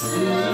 Seigneur,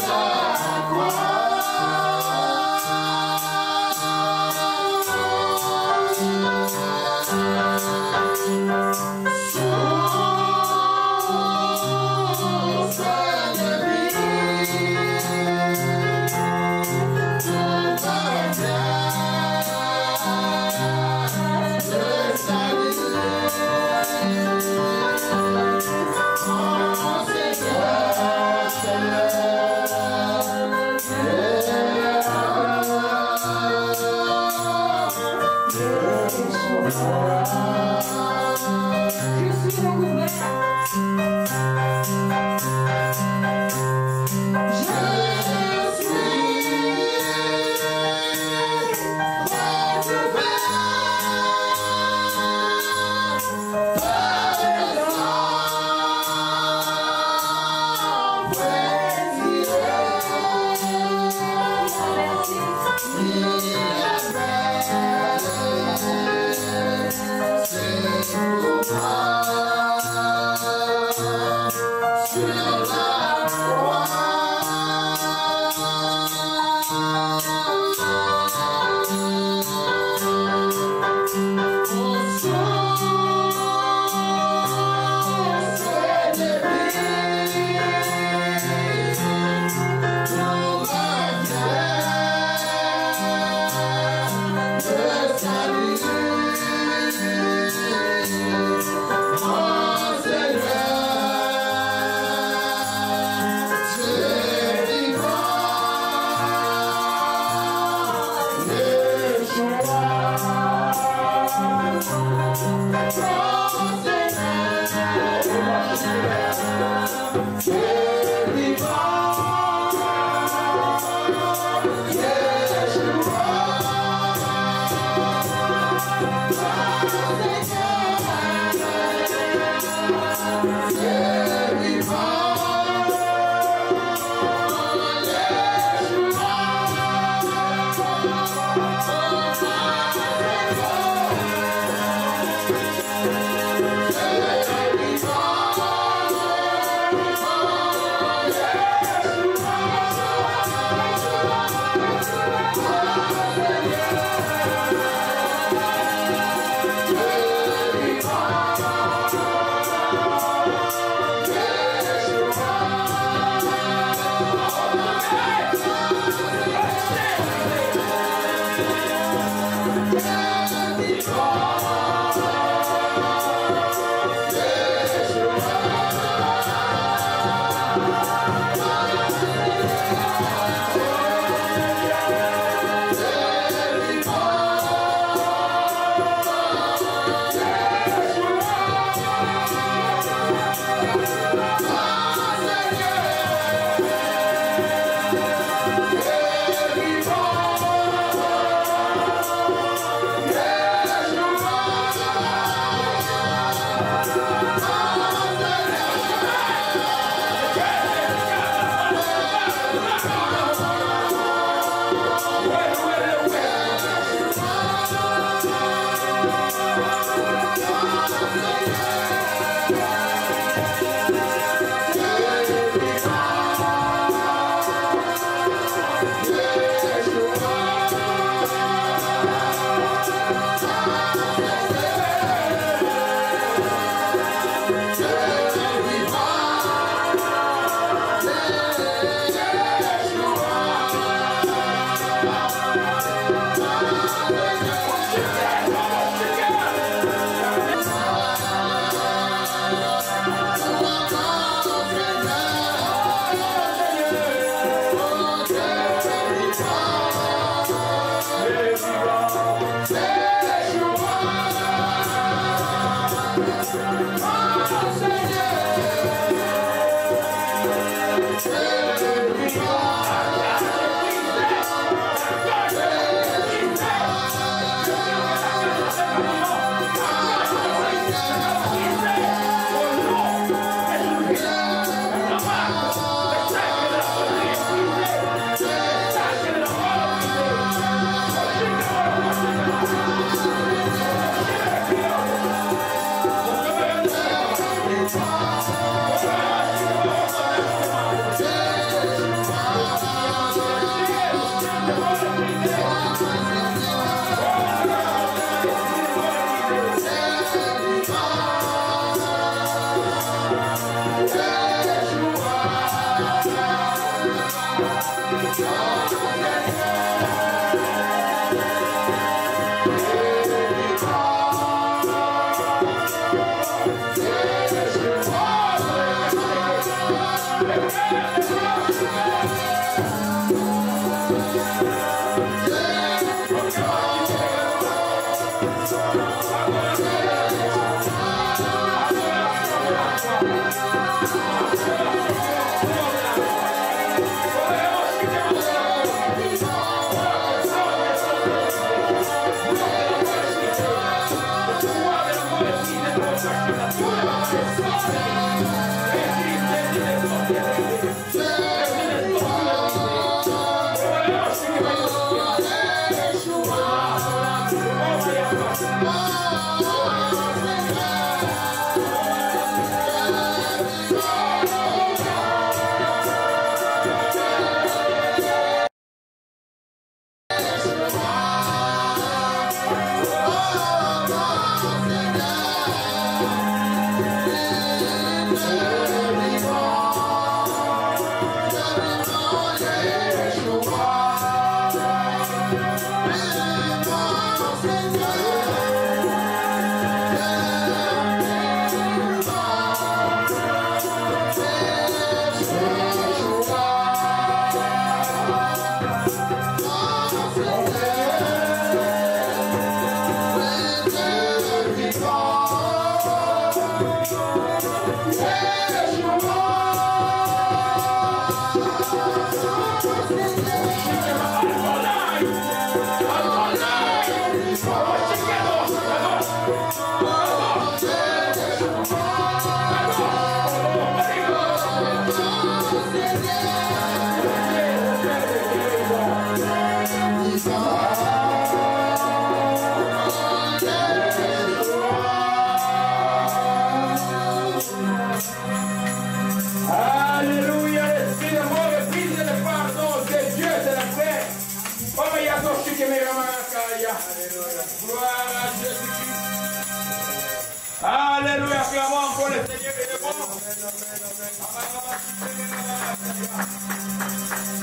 Alléluia, acclamons encore le Seigneur est bon.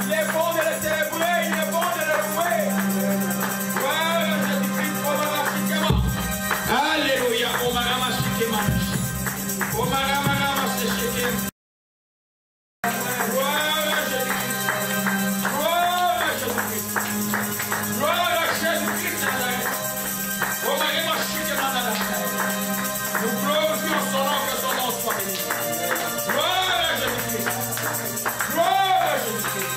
Il est bon de le célébrer, il est bon de le louer. Gloire à Jésus-Christ, Alléluia, Omarama Shikema. Omarama Shikema. Gloire à Jésus-Christ. Gloire à Jésus-Christ. Gloire à Jésus-Christ. Omarama Shikema. Nous glorifions son nom, que son nom soit béni. Gloire à Jésus-Christ. Gloire à Jésus-Christ.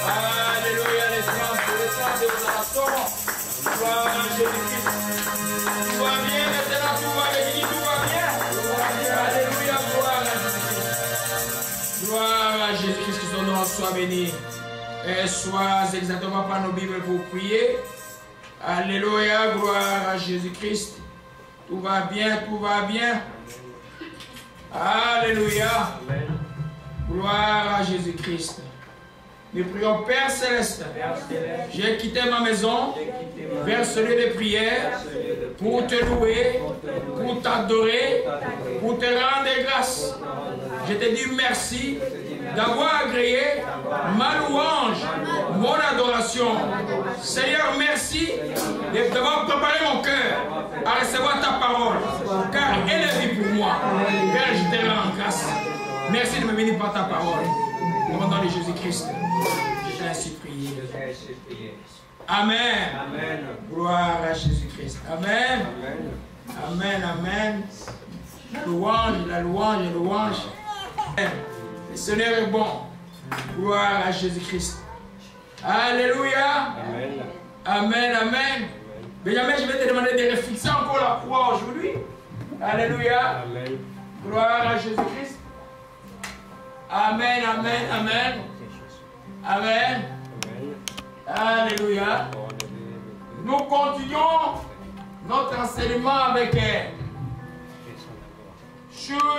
Alléluia, les trans de l'adoration. Gloire à Jésus-Christ. Tout va bien, maintenant tout va bien, tout va bien. Alléluia, gloire à Jésus-Christ. Gloire à Jésus-Christ, que son nom soit béni. Et sois exactement par nos Bibles pour prier. Alléluia, gloire à Jésus-Christ. Tout va bien, tout va bien. Alléluia. Gloire à Jésus-Christ. Nous prions Père Céleste. J'ai quitté ma maison vers ce lieu de prière pour te louer, pour t'adorer, pour te rendre grâce. Je te dis merci d'avoir agréé ma louange, mon adoration. Seigneur, merci d'avoir préparé mon cœur à recevoir ta parole, car elle est vie pour moi. Père, je te rends grâce. Merci de me bénir par ta parole. Au nom de Jésus-Christ, je t'ai ainsi prié. Amen. Amen. Gloire à Jésus-Christ. Amen. Amen. Amen. Louange, la louange, la louange. Le Seigneur est bon. Gloire à Jésus-Christ. Alléluia. Amen. Amen. Amen. Benjamin, je vais te demander de refixer encore la croix aujourd'hui. Alléluia. Amen. Gloire à Jésus-Christ. Amen. Amen. Amen. Amen. Alléluia. Nous continuons notre enseignement avec sur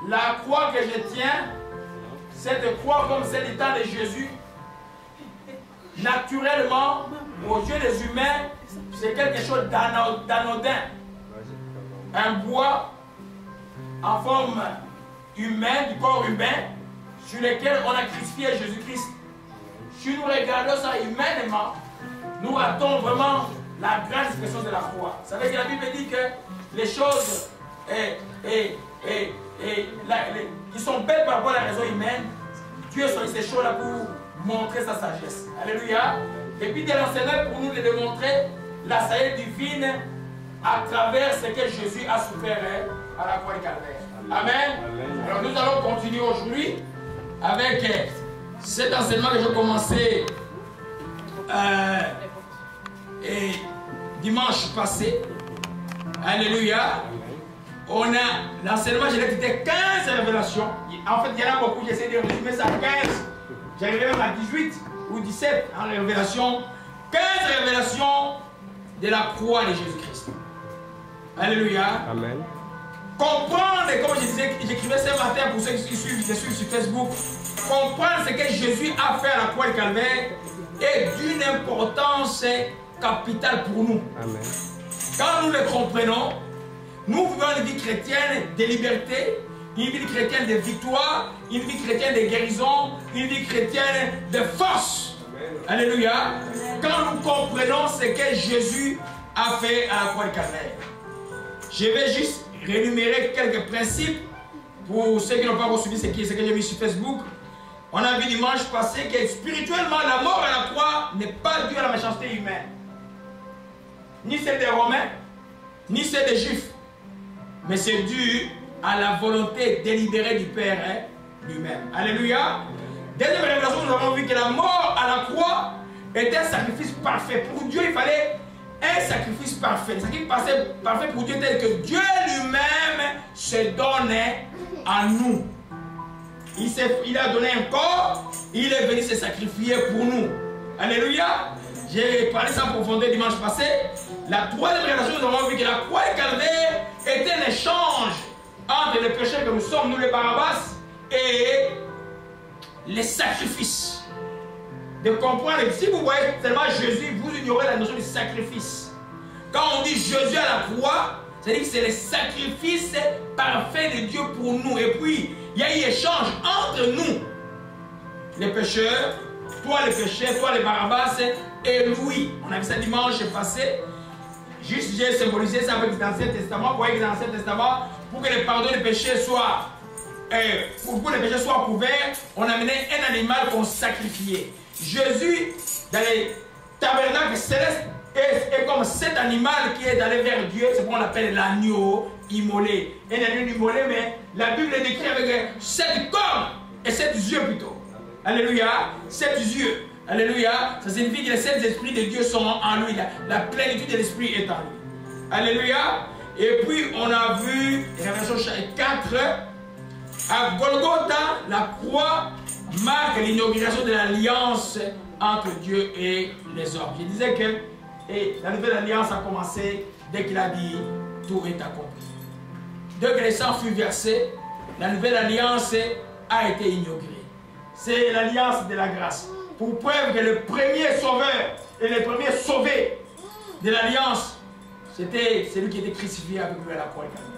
la croix que je tiens. Cette croix comme celle du temps de Jésus. Naturellement, aux yeux des humains, c'est quelque chose d'anodin. Un bois en forme humaine, du corps humain, sur lesquels on a crucifié Jésus-Christ. Si nous regardons ça humainement, nous ratons vraiment la grande expression de la croix. Vous savez que la Bible dit que les choses qui sont belles par rapport à la raison humaine, Dieu choisit ces choses-là pour montrer sa sagesse. Alléluia. Et puis de l'enseignement pour nous de démontrer la sagesse divine à travers ce que Jésus a souffert à la croix du Calvaire. Amen. Alors nous allons continuer aujourd'hui avec cet enseignement que j'ai commencé dimanche passé. Alléluia. On a l'enseignement, je l'ai dit, 15 révélations. En fait, il y en a beaucoup, j'essaie de résumer ça à 15. J'arrive même à 18 ou 17 en révélation. 15 révélations de la croix de Jésus-Christ. Alléluia. Amen. Comprendre, comme je disais, j'écrivais ce matin pour ceux qui suivent sur Facebook, comprendre ce que Jésus a fait à la croix du Calvaire est d'une importance capitale pour nous. Amen. Quand nous le comprenons, nous vivons une vie chrétienne de liberté, une vie chrétienne de victoire, une vie chrétienne de guérison, une vie chrétienne de force. Amen. Alléluia. Amen. Quand nous comprenons ce que Jésus a fait à la croix du Calvaire. Je vais juste rémunérer quelques principes pour ceux qui n'ont pas reçu ce que j'ai mis sur Facebook. On a vu dimanche passé que spirituellement, la mort à la croix n'est pas due à la méchanceté humaine. Ni celle des Romains, ni celle des Juifs. Mais c'est dû à la volonté délibérée du Père lui-même. Alléluia. Deuxième révélation, nous avons vu que la mort à la croix était un sacrifice parfait. Pour Dieu, il fallait un sacrifice parfait. Un sacrifice parfait pour Dieu tel que Dieu lui-même se donne à nous. Il a donné un corps, il est venu se sacrifier pour nous. Alléluia. J'ai parlé ça en profondeur dimanche passé. La troisième révélation, nous avons vu que la croix du Calvaire était un échange entre les pécheurs que nous sommes, nous les Barabbas, et les sacrifices. De comprendre que si vous voyez seulement Jésus, vous ignorez la notion du sacrifice. Quand on dit Jésus à la croix, c'est-à-dire que c'est le sacrifice parfait de Dieu pour nous. Et puis, il y a eu échange entre nous, les pécheurs, toi les pécheurs, toi les Barabbas, et lui. On a vu ça dimanche passé. Juste, j'ai symbolisé ça avec l'Ancien Testament. Vous voyez que dans l'Ancien Testament, pour que le pardon des péchés soit, pour que les péchés soient couverts, on amenait un animal qu'on sacrifiait. Jésus, dans les tabernacles célestes, est comme cet animal qui est allé vers Dieu. C'est ce qu'on appelle l'agneau immolé. Un agneau immolé, mais la Bible est décrite avec 7 cornes et 7 yeux plutôt. Alléluia. 7 yeux. Alléluia. Ça signifie que les 7 esprits de Dieu sont en lui. La plénitude de l'esprit est en lui. Alléluia. Et puis on a vu, Révélation chapitre 4, à Golgotha, la croix marque l'inauguration de l'alliance entre Dieu et les hommes. Je disais que la nouvelle alliance a commencé dès qu'il a dit tout est accompli. Dès que le sang fut versé, la nouvelle alliance a été inaugurée. C'est l'alliance de la grâce. Pour preuve que le premier sauveur et le premier sauvé de l'alliance, c'était celui qui était crucifié avec lui à la croix du Calvaire.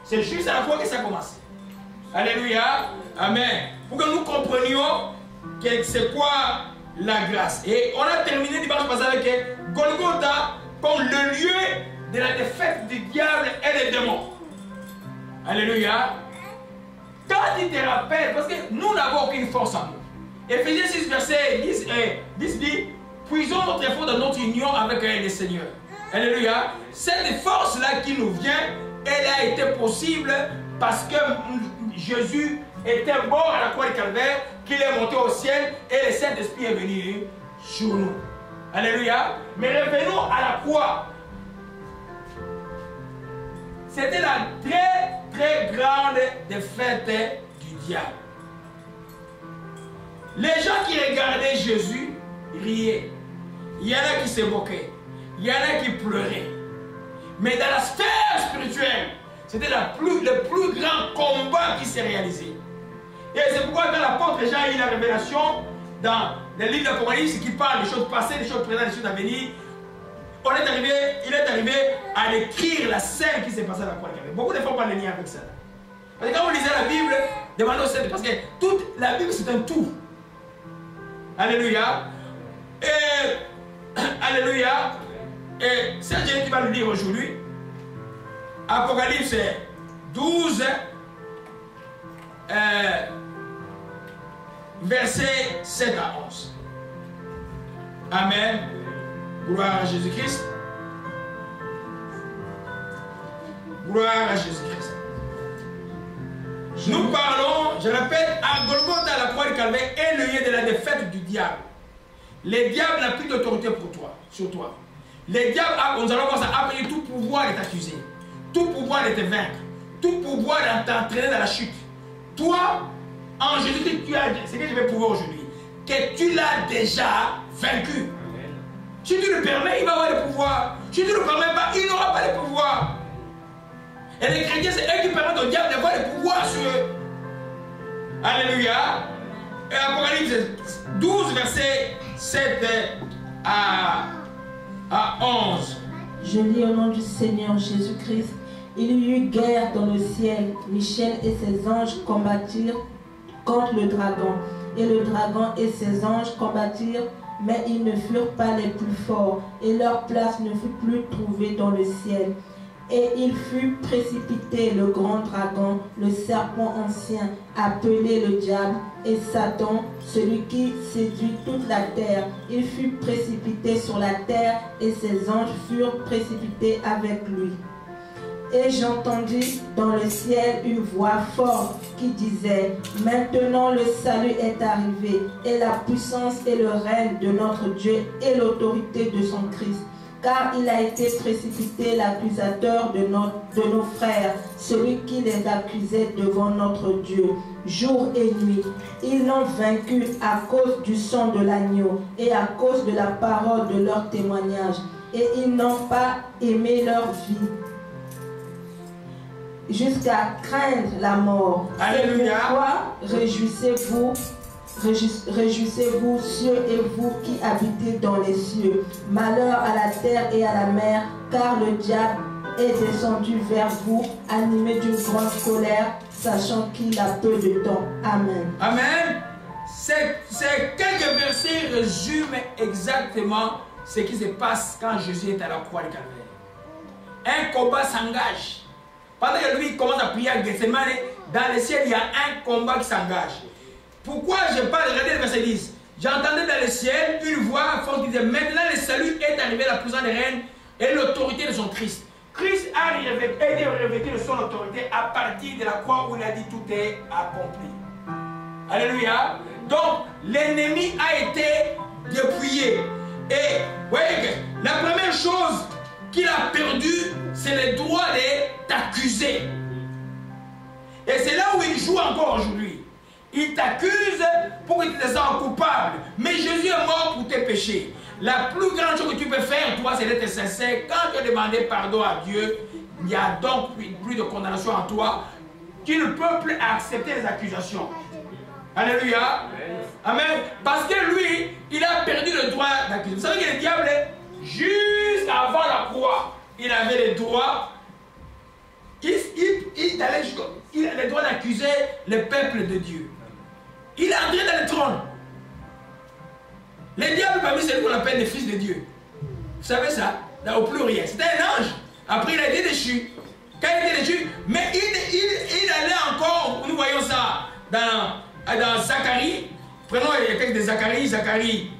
C'est juste à la croix que ça a commencé. Alléluia. Amen. Pour que nous comprenions que c'est quoi la grâce. Et on a terminé dimanche passé avec Golgotha comme le lieu de la défaite du diable et des démons. Alléluia. Quand il te rappelle, parce que nous n'avons aucune force en nous. Éphésiens 6, verset 10 dit, puisons notre effort dans notre union avec le Seigneur. Alléluia. Cette force-là qui nous vient, elle a été possible parce que Jésus était mort à la croix du Calvaire, qu'il est monté au ciel et le Saint-Esprit est venu sur nous. Alléluia. Mais revenons à la croix. C'était la très très grande défaite du diable. Les gens qui regardaient Jésus riaient. Il y en a qui se moquaient. Il y en a qui pleuraient. Mais dans la sphère spirituelle, c'était le plus grand combat qui s'est réalisé. Et c'est pourquoi quand l'apôtre Jean a eu la révélation dans le livre d'Apocalypse qui parle des choses passées, des choses présentes, des choses à venir, il est arrivé à décrire la scène qui s'est passée à la croix du Calvaire. Beaucoup de fois parlent de lien avec ça. Parce que quand vous lisez la Bible, demandez au Seigneur, parce que toute la Bible c'est un tout. Alléluia. Et alléluia. Et c'est Dieu qui va le dire aujourd'hui. Apocalypse 12, versets 7 à 11. Amen. Gloire à Jésus-Christ. Gloire à Jésus-Christ. Nous parlons, je répète, à Golgotha, la croix du Calvaire, est le lieu de la défaite du diable. Le diable n'a plus d'autorité pour toi, sur toi. Le diable a, nous allons voir ça, a pris tout pouvoir de t'accuser, tout pouvoir de te vaincre, tout pouvoir de t'entraîner dans la chute. Toi, en Jésus-Christ, tu as ce que je vais prouver aujourd'hui, que tu l'as déjà vaincu. Si tu le permets, il va avoir le pouvoir. Si tu ne le permets pas, il n'aura pas le pouvoir. Et les chrétiens, c'est eux qui permettent au diable d'avoir le pouvoir sur eux. Alléluia. Et Apocalypse 12, verset 7 à 11. Je lis au nom du Seigneur Jésus-Christ. Il y eut guerre dans le ciel. Michel et ses anges combattirent contre le dragon. Et le dragon et ses anges combattirent, mais ils ne furent pas les plus forts. Et leur place ne fut plus trouvée dans le ciel. Et il fut précipité, le grand dragon, le serpent ancien, appelé le diable, et Satan, celui qui séduit toute la terre. Il fut précipité sur la terre, et ses anges furent précipités avec lui. Et j'entendis dans le ciel une voix forte qui disait: maintenant le salut est arrivé, et la puissance et le règne de notre Dieu et l'autorité de son Christ. Car il a été précipité l'accusateur de nos frères, celui qui les accusait devant notre Dieu, jour et nuit. Ils l'ont vaincu à cause du sang de l'agneau et à cause de la parole de leur témoignage. Et ils n'ont pas aimé leur vie jusqu'à craindre la mort. Alléluia. Réjouissez-vous. Réjouissez-vous, cieux, et vous qui habitez dans les cieux. Malheur à la terre et à la mer, car le diable est descendu vers vous, animé d'une grande colère, sachant qu'il a peu de temps. Amen. Amen. Ces quelques versets résument exactement ce qui se passe quand Jésus est à la croix du Calvaire. Un combat s'engage. Pendant que lui commence à prier à Gethsemane, dans le ciel, il y a un combat qui s'engage. Pourquoi je parle? Regardez le verset 10. J'entendais dans le ciel une voix forte qui disait: maintenant le salut est arrivé, la puissance des reines et l'autorité de son Christ. Christ a été revêtu de son autorité à partir de la croix où il a dit tout est accompli. Alléluia. Donc l'ennemi a été dépouillé. Et voyez que la première chose qu'il a perdue, c'est le droit de t'accuser. Et c'est là où il joue encore aujourd'hui. Il t'accuse pour que tu te sens coupable. Mais Jésus est mort pour tes péchés. La plus grande chose que tu peux faire, toi, c'est d'être sincère. Quand tu as demandé pardon à Dieu, il n'y a donc plus de condamnation en toi. Tu ne peux plus accepter les accusations. Alléluia. Amen. Parce que lui, il a perdu le droit d'accuser. Vous savez que le diable, juste avant la croix, il avait le droit. Il a le droit d'accuser le peuple de Dieu. Il est entré dans le trône. Le diable parmi celui qu'on appelle les fils de Dieu. Vous savez ça? Au pluriel. C'était un ange. Après, il a été déchu. Quand il a été déchu, mais il allait encore, nous voyons ça dans Zacharie. Prenons le texte de Zacharie. Zacharie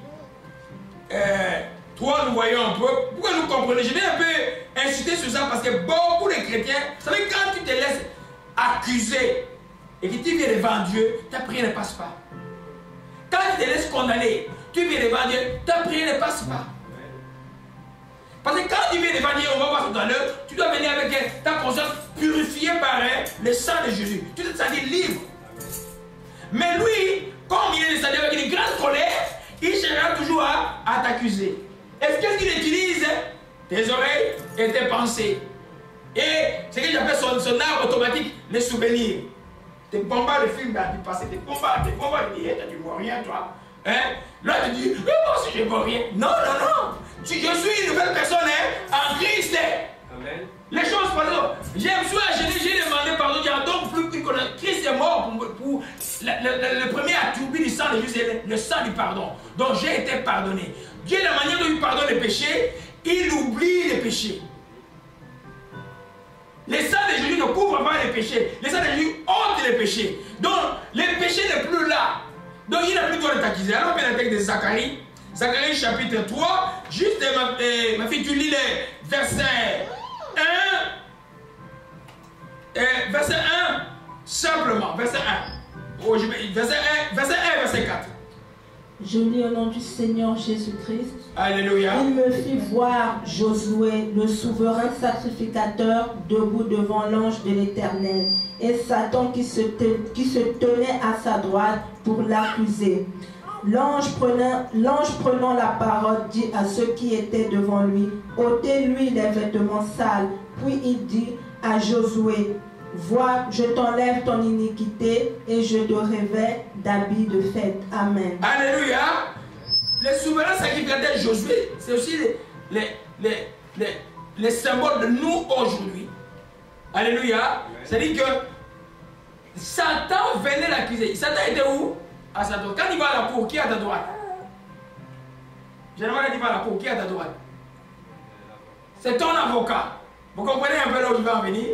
3, nous voyons un peu. Pourquoi nous comprenez? Je vais un peu insister sur ça parce que beaucoup de chrétiens, vous savez, quand tu te laisses accuser et que tu viens devant Dieu, ta prière ne passe pas. Quand tu te laisses condamner, tu viens devant Dieu, ta prière ne passe pas. Parce que quand tu viens devant Dieu, on va voir tout à l'heure, tu dois venir avec ta conscience purifiée par le sang de Jésus. Tu te sens libre. Mais lui, comme il est descendu avec une grande colère, il cherchera toujours à t'accuser. Qu'est-ce qu'il utilise? Tes oreilles et tes pensées. Et ce que j'appelle son arme automatique, les souvenirs. Tes combats, le film du passé, tes combats, tu ne vois rien, toi. Hein? Là, tu dis, mais moi aussi, je ne vois rien. Non, non, non. Je suis une nouvelle personne en Christ. Amen. Les choses, pardon. J'ai demandé pardon, il n'y a donc plus dit que Christ est mort pour le premier attribut du sang de Jésus, c'est le sang du pardon. Donc j'ai été pardonné. Dieu, la manière dont il pardonne les péchés, il oublie les péchés. Le sang de Jésus ne couvre pas les péchés. Le sang de Jésus ôte les péchés. Donc les péchés n'est plus là. Donc il n'a plus le droit de t'accuser. Alors on fait la texte de Zacharie. Zacharie chapitre 3. Juste ma fille, tu lis les versets 1. Verset 1. Simplement. Verset 1. Oh, verset 1, verset 4. Je lis au nom du Seigneur Jésus-Christ. Alléluia. Il me fit voir Josué, le souverain sacrificateur, debout devant l'ange de l'Éternel, et Satan qui se tenait à sa droite pour l'accuser. L'ange prenant la parole dit à ceux qui étaient devant lui, ôtez-lui les vêtements sales. Puis il dit à Josué, vois, je t'enlève ton iniquité et je te revêts d'habits de fête. Amen. Alléluia. Les souverains sacrificateurs Josué, c'est aussi les symboles de nous aujourd'hui. Alléluia. C'est-à-dire que Satan venait l'accuser. Satan était où? À sa droite. Quand il va à la cour, qui est à ta droite? Généralement, quand il va à la cour, qui est à ta droite? C'est ton avocat. Vous comprenez un peu là où je vais en venir?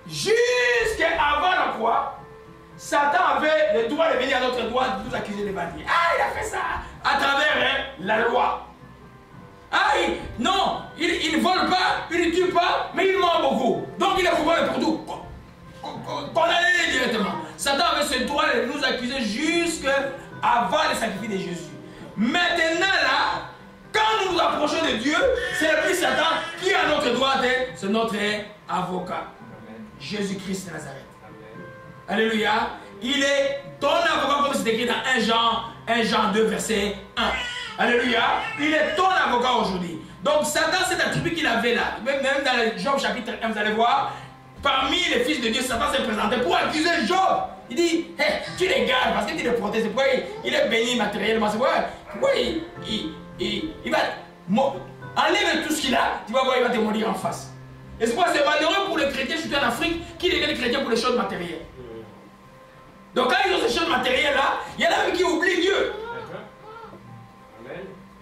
Jusqu'avant la croix, Satan avait le droit de venir à notre droite de nous accuser de bandits. Ah, il a fait ça à travers la loi. Ah, non, il ne vole pas, il ne tue pas, mais il ment beaucoup. Donc il est coupable pour tout. Condamné directement. Satan avait ce droit de nous accuser jusqu'avant le sacrifice de Jésus. Maintenant là, quand nous nous approchons de Dieu, c'est le plus Satan qui est à notre droite, c'est notre avocat. Jésus-Christ de Nazareth. Amen. Alléluia. Il est ton avocat comme c'est écrit dans 1 Jean 2 verset 1. Alléluia. Il est ton avocat aujourd'hui. Donc Satan, cet attribut qu'il avait là, même dans le Job chapitre 1, vous allez voir, parmi les fils de Dieu, Satan s'est présenté pour accuser Job. Il dit, hey, tu les gardes parce que tu les protèges. C'est pourquoi il est béni matériellement. C'est pourquoi il va enlever tout ce qu'il a. Tu vas voir, il va te mourir en face. Et c'est pourquoi c'est malheureux pour les chrétiens, surtout en Afrique, qui deviennent chrétiens pour les choses matérielles. Donc quand ils ont ces choses matérielles là, il y en a même qui oublient Dieu.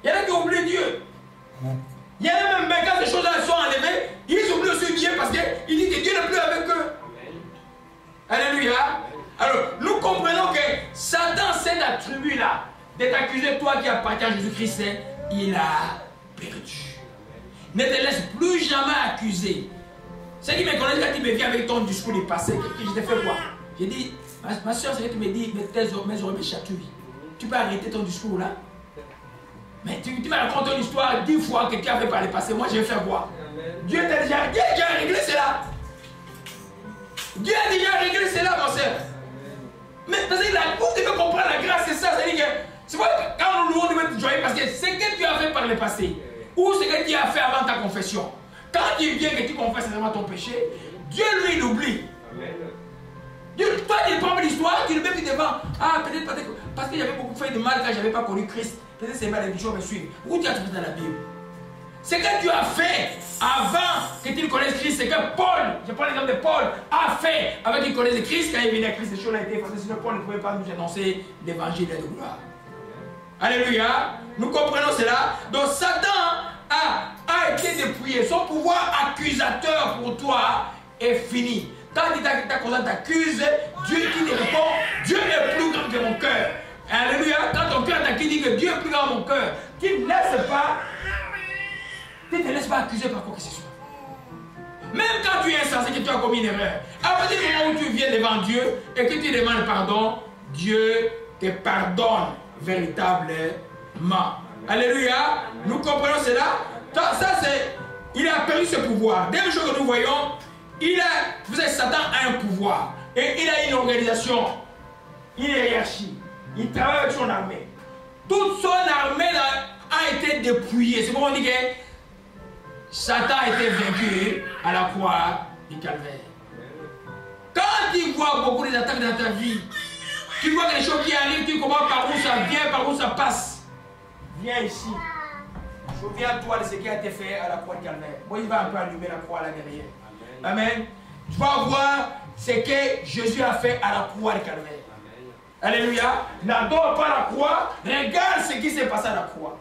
Il y en a qui oublient Dieu. Il y en a même quand ces choses là sont enlevées, ils oublient aussi Dieu parce qu'ils disent que Dieu n'est plus avec eux. Alléluia. Alors nous comprenons que Satan, cet attribut là, d'être accusé, toi qui appartiens à Jésus-Christ, il a perdu. Ne te laisse plus jamais accuser. Ceux qui me connaissent, quand tu me viens avec ton discours du passé, je te fais quoi? J'ai dit, ma soeur, c'est que tu me dis, mes oreilles me chatouillent. Tu peux arrêter ton discours là? Mais tu me racontes ton histoire 10 fois que tu as fait par le passé. Moi, je vais faire quoi? Dieu a déjà réglé cela. Dieu a déjà réglé cela, mon soeur. Mais parce que vous devez comprendre la grâce, c'est ça. C'est vrai que quand nous louons, nous devons joyer parce que ce que tu as fait par le passé, ou ce que tu as fait avant ta confession, quand il vient que tu confesses vraiment ton péché, Dieu lui il oublie. Dieu, toi tu prends l'histoire, tu le mets devant. Ah, peut-être parce que j'avais beaucoup fait de mal quand je n'avais pas connu Christ. Peut-être c'est mal, les gens me suivent. Où tu as trouvé dans la Bible? Ce que tu as fait avant que tu ne connaisses Christ, c'est que Paul, je prends l'exemple de Paul, a fait avant qu'il connaisse Christ. Quand il venait à Christ, ces choses-là étaient effacées. Sinon Paul ne pouvait pas nous annoncer l'évangile de gloire. Alléluia. Nous comprenons cela. Donc Satan a été dépouillé. Son pouvoir accusateur pour toi est fini. Quand ta conscience t'accuse, Dieu qui te répond, Dieu est plus grand que mon cœur. Alléluia. Quand ton cœur t'accuse, dit que Dieu est plus grand que mon cœur. Tu ne te laisses pas accuser par quoi que ce soit. Même quand tu es insensé, que tu as commis une erreur, à partir du moment où tu viens devant Dieu et que tu demandes pardon, Dieu te pardonne véritablement. Alléluia. Nous comprenons cela. Ça, c'est, il a perdu ce pouvoir. Dès le jour que nous voyons, vous savez, Satan a un pouvoir. Et il a une organisation, une hiérarchie. Il travaille avec son armée. Toute son armée a été dépouillée. C'est pourquoi on dit que Satan a été vaincu à la croix du calvaire. Quand tu vois beaucoup d'attaques dans ta vie, tu vois que les choses qui arrivent, tu comprends par où ça vient, par où ça passe. Viens ici. Souviens-toi de ce qui a été fait à la croix du calvaire. Moi, il va un peu allumer la croix là derrière. Amen. Tu vas voir ce que Jésus a fait à la croix de Calvaire. Alléluia. N'adore pas la croix. Regarde ce qui s'est passé à la croix.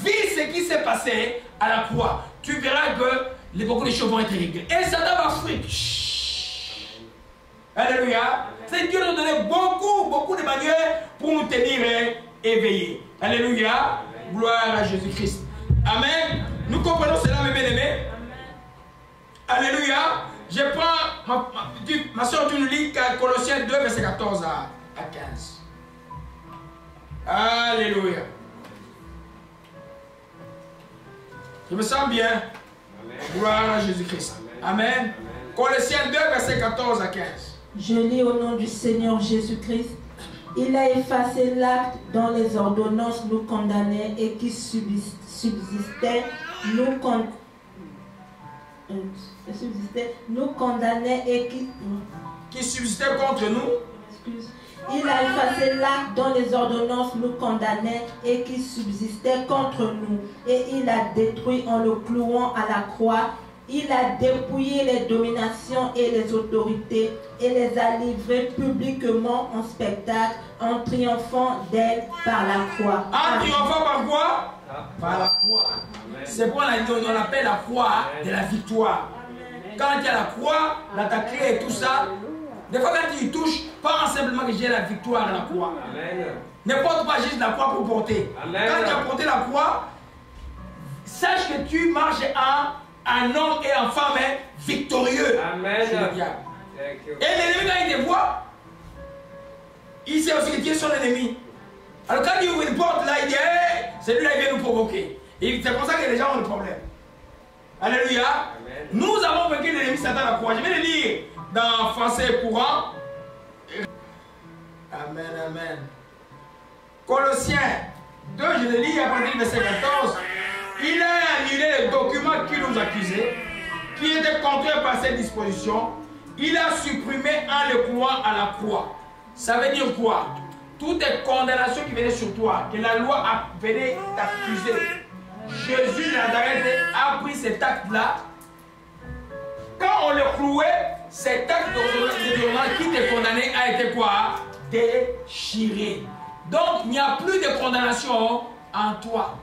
Vis ce qui s'est passé à la croix. Tu verras que beaucoup de choses vont être réglées. Et Satan va fuir. Alléluia. C'est Dieu nous donne beaucoup de manières pour nous tenir éveillés. Alléluia. Gloire à Jésus-Christ. Amen. Nous comprenons cela, mes bien-aimés. Alléluia. Je prends ma soeur, tu nous lis Colossiens 2, verset 14 à 15. Alléluia. Je me sens bien. Amen. Gloire à Jésus-Christ. Amen. Amen. Colossiens 2, verset 14 à 15. Je lis au nom du Seigneur Jésus-Christ. Il a effacé l'acte dont les ordonnances nous condamnaient et qui subsistait, nous condamnait et qui subsistait contre nous. Excuse. Il a effacé l'acte dont les ordonnances nous condamnaient et qui subsistait contre nous. Et il a détruit en le clouant à la croix. Il a dépouillé les dominations et les autorités et les a livrées publiquement en spectacle en triomphant d'elles par la croix. En triomphant par quoi? Par la croix. C'est pourquoi on appelle la croix de la victoire. Quand il y a la croix, l'attaquer et tout ça, des fois quand tu y touches, pas simplement que j'ai la victoire à la croix. Ne porte pas juste la croix pour porter. Amen. Quand tu as porté la croix, sache que tu marches un homme et une femme victorieux. Amen. Et l'ennemi, quand il te voit, il sait aussi que tu es son ennemi. Alors quand il ouvre une porte là, il dit hey, celui-là il vient nous provoquer. Et c'est pour ça que les gens ont des problèmes. Alléluia. Amen. Nous avons vaincu l'ennemi Satan à la croix. Je vais le lire dans français courant. Amen, amen. Colossiens 2, je le lis à partir du verset 14. Il a annulé les documents qui nous accusaient, qui étaient contraires par cette disposition. Il a supprimé en le clouant à la croix. Ça veut dire quoi? Toutes les condamnations qui venaient sur toi, que la loi venait t'accuser. Jésus de Nazareth a pris cet acte-là. Quand on le clouait, cet acte de qui te condamnait a été quoi? Déchiré. Donc il n'y a plus de condamnation en toi.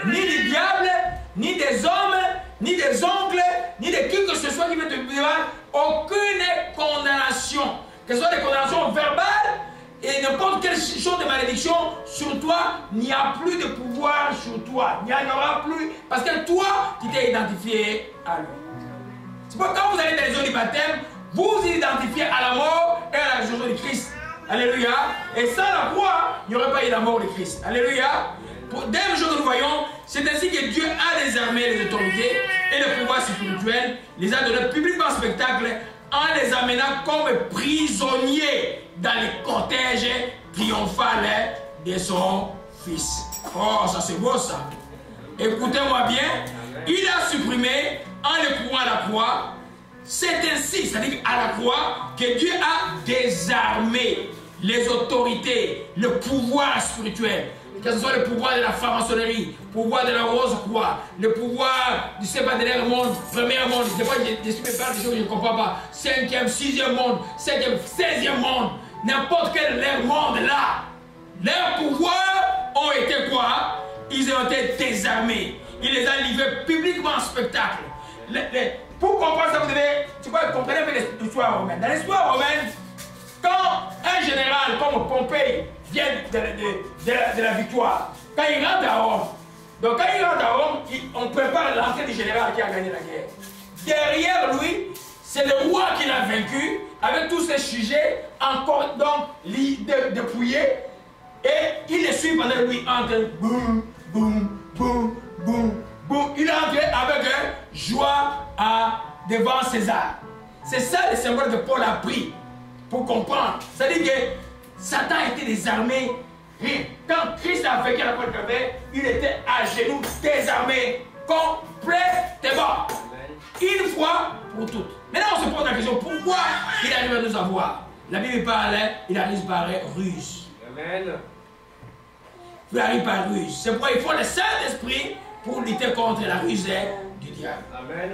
Ni du diable, ni des hommes, ni des oncles, ni de qui que ce soit qui veut te dire aucune condamnation. Que ce soit des condamnations verbales et n'importe quelle chose de malédiction sur toi, il n'y a plus de pouvoir sur toi. Il n'y en aura plus parce que toi, tu t'es identifié à lui. C'est pourquoi quand vous allez dans les eaux du baptême, vous vous identifiez à la mort et à la résurrection de Christ. Alléluia. Et sans la croix, il n'y aurait pas eu la mort de Christ. Alléluia. Dès le jour que nous voyons, c'est ainsi que Dieu a désarmé les autorités et le pouvoir spirituel, les a donnés publiquement en spectacle en les amenant comme prisonniers dans les cortèges triomphaux de son Fils. Oh, ça c'est beau ça. Écoutez-moi bien. Il a supprimé en le clouant à la croix. C'est ainsi, c'est-à-dire à la croix, que Dieu a désarmé les autorités, le pouvoir spirituel. Que ce soit le pouvoir de la franc-maçonnerie, le pouvoir de la rose-croix, le pouvoir du sépaténaire monde, premier monde, je ne sais pas, je suis pas des choses que je ne comprends pas, 5e, 6e monde, 7e, 16e monde, n'importe quel leur monde là, leurs pouvoirs ont été quoi? Ils ont été désarmés. Il les a livrés publiquement en spectacle. Pour comprendre ça, vous devez, tu vois, comprendre un peu l'histoire romaine. Dans l'histoire romaine, quand un général comme Pompée vient de la victoire, quand il rentre à Rome, donc quand il rentre à Rome, on prépare l'entrée du général qui a gagné la guerre. Derrière lui, c'est le roi qui l'a vaincu, avec tous ses sujets encore donc dépouillés, et il les suit pendant lui entre boum, boum, boum, boum, boum. Il est entré avec joie devant César. C'est ça le symbole que Paul a pris pour comprendre. C'est-à-dire que Satan a été désarmé. Quand Christ a vaincu la croix de Calvaire, il était à genoux, désarmé, complètement. Une fois pour toutes. Maintenant, on se pose la question, pourquoi il arrive à nous avoir? La Bible parle, il arrive par ruse. Amen. Il arrive par ruse. C'est pourquoi il faut le Saint-Esprit pour lutter contre la ruse du diable. Amen.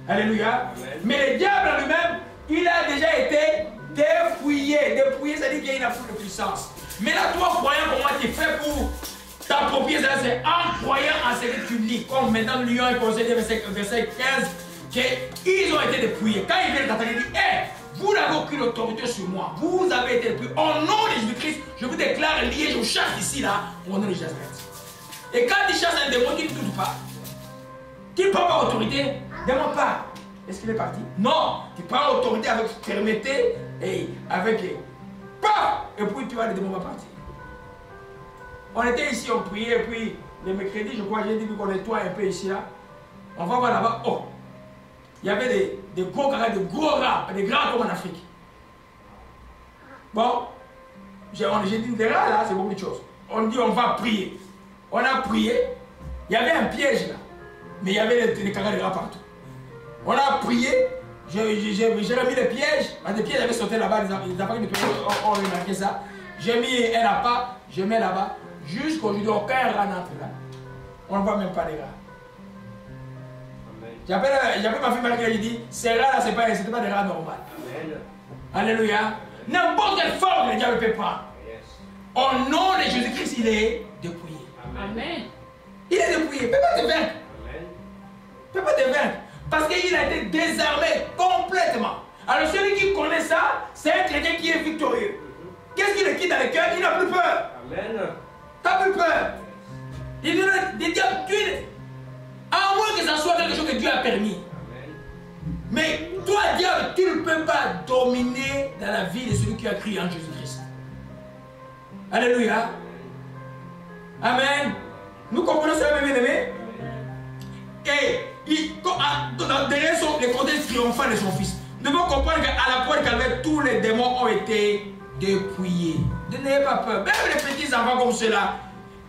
Alléluia. Amen. Mais le diable en lui-même il a déjà été dépouillé. Dépouillé, ça veut dire qu'il n'a plus de puissance. Mais là, toi, croyant comment tu fais pour t'approprier ça, c'est en croyant en ce que tu lis. Comme maintenant, Lyon et Conseil, verset 15, qu'ils ont été dépouillés. Quand ils viennent t'attaquer, ils disent, hey, vous n'avez aucune autorité sur moi. Vous avez été dépouillés. Au nom de Jésus-Christ, je vous déclare lié, je vous chasse ici, là, au nom de Jésus-Christ. Et quand tu chasses un démon qui ne touche pas, qui ne prend pas autorité, démon pas. Est-ce qu'il est parti? Non, tu prends l'autorité avec fermeté et avec paf, et puis tu vois, le démon va partir. On était ici, on priait, et puis le mercredi, je crois, j'ai dit qu'on nettoie un peu ici, là. On va voir là-bas. Oh, il y avait des gros carrés, des gros rats, des grands comme en Afrique. Bon, j'ai dit des rats là, c'est beaucoup de choses. On dit on va prier. On a prié, il y avait un piège là, mais il y avait des carrés de rats partout. On a prié, j'ai remis les pièges, des pièges avaient sauté là-bas, les Africains ont remarqué ça. J'ai mis un appât, je mets là-bas, jusqu'aujourd'hui aucun rat n'entre là. On ne voit même pas les rats. J'appelle ma fille Marie qui dit, ces rats là, ce n'était pas des rats normaux. Alléluia. N'importe quelle forme le diable peut prendre. Au nom de Jésus-Christ, il est dépouillé. Amen. Il est dépouillé. Il ne peut pas te vaincre. Il ne peut pas te vaincre. Parce qu'il a été désarmé complètement. Alors celui qui connaît ça, c'est un chrétien qui est victorieux. Qu'est-ce qui le quitte dans le cœur? Il n'a plus peur. Amen. Tu n'as plus peur. Il dit, à moins que ça soit quelque chose que Dieu a permis. Amen. Mais toi, diable, tu ne peux pas dominer dans la vie de celui qui a crié en Jésus-Christ. Alléluia. Amen. Nous comprenons cela, mes bien-aimés. Et derrière les côtés triomphants de son fils, nous devons comprendre qu'à la croix de Calvaire, tous les démons ont été dépouillés. N'ayez pas peur. Même les petits enfants comme ceux-là,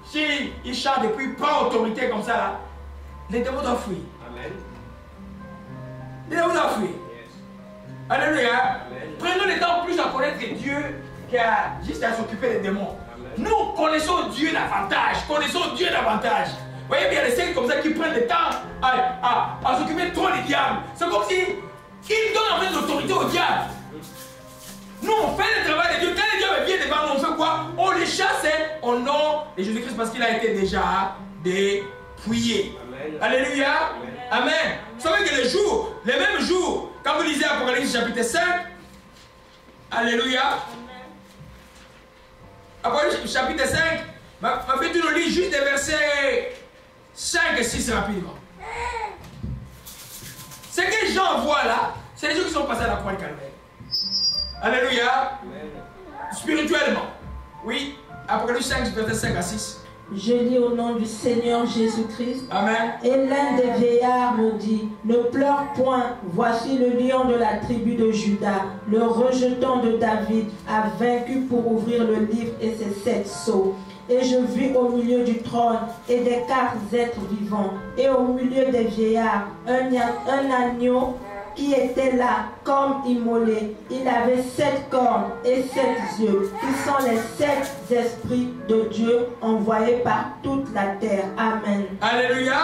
s'ils chantent et puis pas autorité comme ça, là, les démons doivent fuir. Amen. Les démons doivent fuir. Yes. Alléluia. Amen. Prenons le temps plus à connaître Dieu qu'à juste à s'occuper des démons. Amen. Nous connaissons Dieu davantage. Connaissons Dieu davantage. Vous voyez bien les saints comme ça qui prennent le temps à s'occuper trop des diables. C'est comme si ils donnent en fait l'autorité au diable. Nous on fait le travail de Dieu. Quand le diable vient devant nous, on fait quoi? On les chasse au nom de Jésus-Christ parce qu'il a été déjà dépouillé. Amen. Alléluia. Amen. Amen. Vous savez que les mêmes jours, quand vous lisez Apocalypse chapitre 5, Alléluia. Apocalypse chapitre 5, ma fille, tu nous lis juste des versets 5 et 6 rapidement. Ce que les gens voient là, c'est les gens qui sont passés à la croix de Calvaire. Alléluia. Amen. Spirituellement. Oui. Apocalypse 5, verset 5 à 6. Je lis au nom du Seigneur Jésus-Christ. Amen. Et l'un des vieillards me dit, ne pleure point, voici le lion de la tribu de Juda, le rejeton de David, a vaincu pour ouvrir le livre et ses 7 sceaux. Et je vis au milieu du trône et des 4 êtres vivants, et au milieu des vieillards, un agneau qui était là comme immolé. Il avait 7 cornes et 7 yeux, qui sont les 7 esprits de Dieu envoyés par toute la terre. Amen. Alléluia.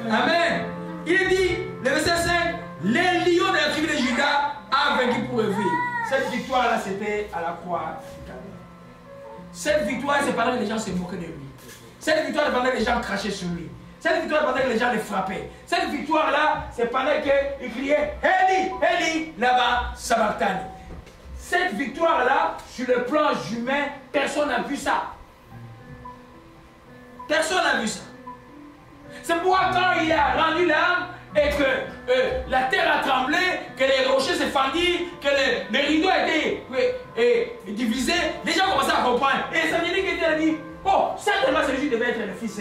Amen. Amen. Il dit, le verset 5, les lions de la tribu de Juda a vaincu pour vivre. Cette victoire-là, c'était à la croix. Cette victoire, c'est pendant que les gens se moquaient de lui. Cette victoire, c'est pendant que les gens crachaient sur lui. Cette victoire, c'est pendant que les gens les frappaient. Cette victoire-là, c'est pendant qu'ils criaient Eli, Eli, là-bas, Sabachthani. Cette victoire-là, sur le plan humain, personne n'a vu ça. Personne n'a vu ça. C'est pourquoi quand il a rendu l'âme et que la terre a tremblé, que les rochers se fendirent, que les rideaux étaient divisés, les gens commençaient à comprendre. Et ça veut dire qu'il a dit, oh, certainement celui-ci devait être le fils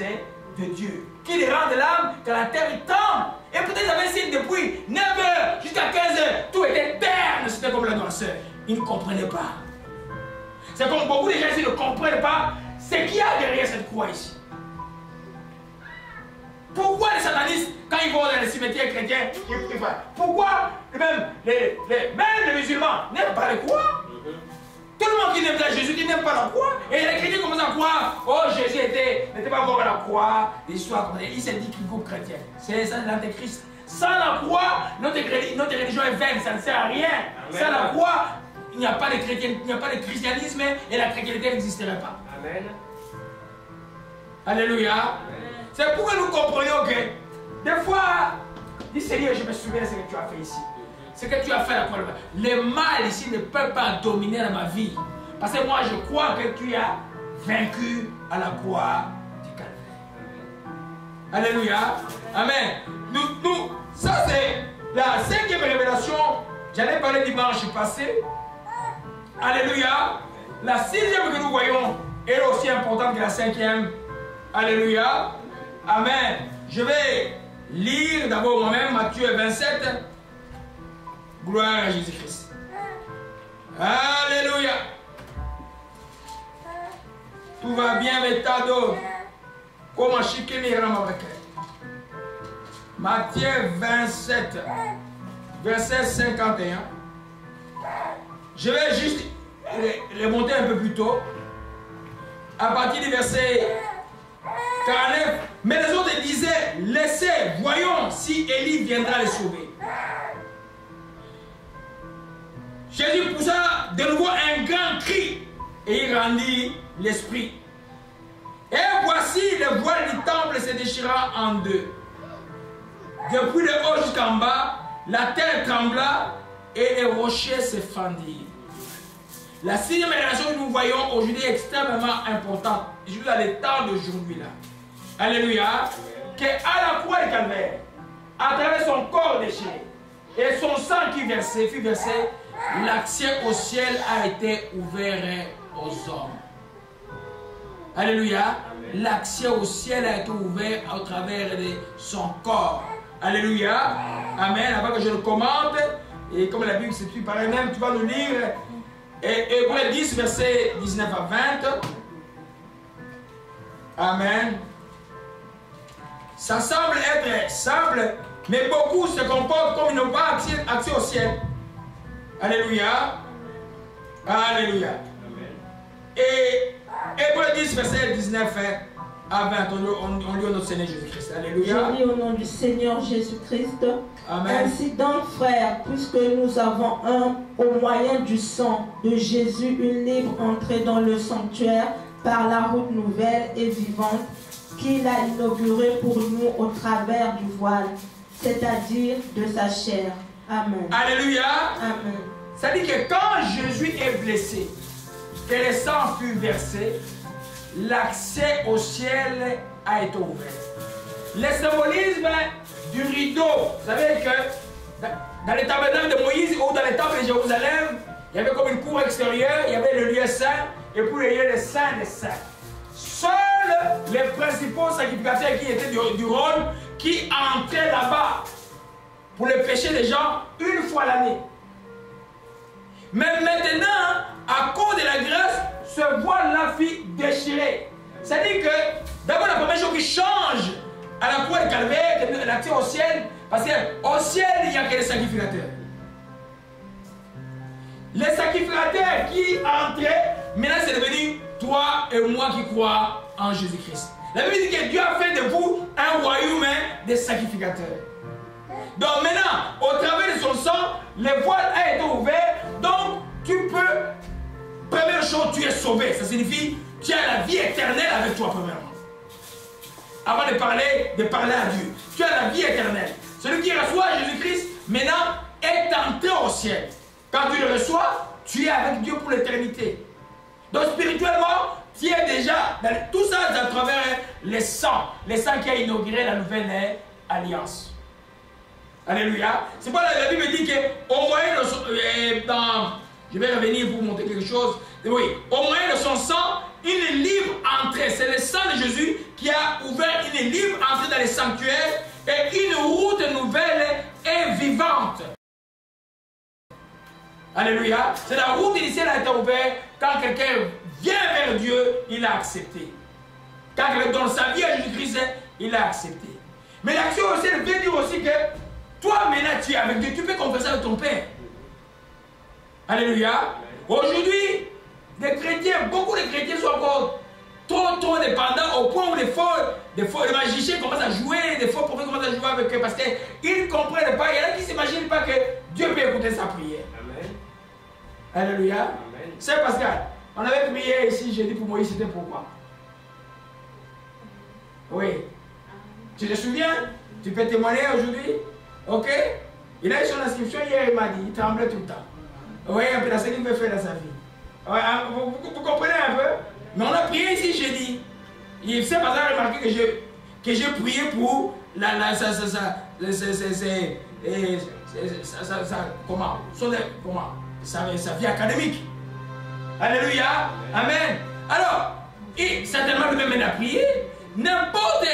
de Dieu. Qui les rend de l'âme, que la terre tremble. Et peut-être ils avaient essayé depuis 9h jusqu'à 15h, tout était terne, c'était comme la noirceur. Ils ne comprenaient pas. C'est comme beaucoup de gens ici ne comprennent pas ce qu'il y a derrière cette croix ici. Pourquoi les satanistes, quand ils vont dans les cimetières chrétiens, pourquoi même les musulmans n'aiment pas les croix? Tout le monde qui n'aime pas Jésus, qui n'aime pas la croix, et les chrétiens commencent à croire, oh Jésus n'était pas mort à la croix, des histoires comme ça. Il s'est dit qu'il faut chrétien. C'est ça l'antéchrist. Sans la croix, notre religion est vaine, ça ne sert à rien. Amen. Sans la croix, il n'y a pas de chrétien, il n'y a pas de christianisme et la chrétienté n'existerait pas. Amen. Alléluia. C'est pour que nous comprenions que des fois, dis Seigneur, je me souviens de ce que tu as fait ici. Ce que tu as fait à la croix. Le mal ici ne peut pas dominer dans ma vie. Parce que moi, je crois que tu as vaincu à la croix du Calvaire. Alléluia. Amen. Ça c'est la 5e révélation. J'en ai parlé dimanche passé. Alléluia. La 6e que nous voyons est aussi importante que la 5e. Alléluia. Amen. Je vais lire d'abord moi-même Matthieu 27. Gloire à Jésus-Christ. Alléluia. Tout va bien, mais t'adore. Comment chiquer avec Matthieu 27, verset 51. Je vais juste remonter un peu plus tôt. À partir du verset 49. Mais les autres disaient, laissez, voyons si Élie viendra les sauver. Jésus poussa de nouveau un grand cri et il rendit l'esprit. Et voici le voile du temple se déchira en deux. Depuis le haut jusqu'en bas, la terre trembla et les rochers se fendirent. La 6e révélation que nous voyons aujourd'hui est extrêmement importante. Je suis dans les temps d'aujourd'hui là. Alléluia. Que à la croix du Calvaire, à travers son corps déchiré et son sang qui fut versé, l'accès au ciel a été ouvert aux hommes. Alléluia. L'accès au ciel a été ouvert au travers de son corps. Alléluia. Amen. Avant que je le commente, et comme la Bible s'écrit par elle-même, tu vas nous lire Hébreux 10, verset 19 à 20. Amen. Ça semble être simple, mais beaucoup se comportent comme ils n'ont pas accès au ciel. Alléluia. Alléluia. Amen. Et Hébreux 10, verset 19 à 20. On lit au nom du Seigneur Jésus-Christ. Alléluia. Je lis au nom du Seigneur Jésus-Christ. Amen. Ainsi donc, frères, puisque nous avons au moyen du sang de Jésus une libre entrée dans le sanctuaire par la route nouvelle et vivante qu'il a inaugurée pour nous au travers du voile, c'est-à-dire de sa chair. Amen. Alléluia. Amen. Ça dit que quand Jésus est blessé, que le sang fut versé, l'accès au ciel a été ouvert. Le symbolisme du rideau, vous savez que dans les tabernacles de Moïse ou dans les temples de Jérusalem, il y avait comme une cour extérieure, il y avait le lieu saint et puis il y avait le saint des saints. Seuls les principaux sacrificateurs qui étaient du rôle qui entraient là-bas pour les péchés des gens une fois l'année. Mais maintenant, à cause de la grâce, ce voile-là fut déchiré. C'est-à-dire que d'abord la première chose qui change à la croix du Calvaire, c'est l'accès au ciel, parce qu'au ciel, il n'y a que les sacrificateurs. Les sacrificateurs qui entraient, maintenant c'est devenu toi et moi qui crois en Jésus-Christ. La Bible dit que Dieu a fait de vous un royaume des sacrificateurs. Donc maintenant, au travers de son sang, le voile a été ouvert. Donc tu peux, première chose, tu es sauvé. Ça signifie tu as la vie éternelle avec toi premièrement. Avant de parler à Dieu. Tu as la vie éternelle. Celui qui reçoit Jésus-Christ, maintenant, est entré au ciel. Quand tu le reçois, tu es avec Dieu pour l'éternité. Donc spirituellement, tu es déjà dans tout ça à travers les sangs qui a inauguré la nouvelle alliance. Alléluia. C'est pourquoi la Bible dit qu'au moyen de son, je vais revenir pour vous montrer quelque chose. Oui, au moyen de son sang, une libre entrée. C'est le sang de Jésus qui a ouvert une libre entrée dans les sanctuaires et une route nouvelle et vivante. Alléluia. C'est la route initiale qui a été ouverte. Quand quelqu'un vient vers Dieu, il a accepté. Quand quelqu'un donne sa vie à Jésus-Christ, il a accepté. Mais l'action aussi veut dire aussi que toi maintenant tu es avec Dieu. Tu peux confesser avec ton Père. Alléluia. Aujourd'hui, des chrétiens, beaucoup de chrétiens sont encore trop dépendants au point où des fois, les magiciens commencent à jouer, des fois, les prophètes commencent à jouer avec eux parce qu'ils ne comprennent pas. Il y en a qui ne s'imaginent pas que Dieu peut écouter sa prière. Amen. Alléluia. C'est Pascal. On avait prié ici, j'ai dit pour Moïse, c'était pourquoi? Oui. Tu te souviens? Tu peux témoigner aujourd'hui? Ok? Il a eu son inscription hier, il m'a dit, il tremblait tout le temps. Oui, un peu dans ce qu'il veut faire dans sa vie. Ouais, vous comprenez un peu? Mais on a prié ici jeudi. Il s'est pas remarqué que j'ai prié pour sa vie académique. Alléluia. Amen. Alors, certainement lui-même a prié. N'importe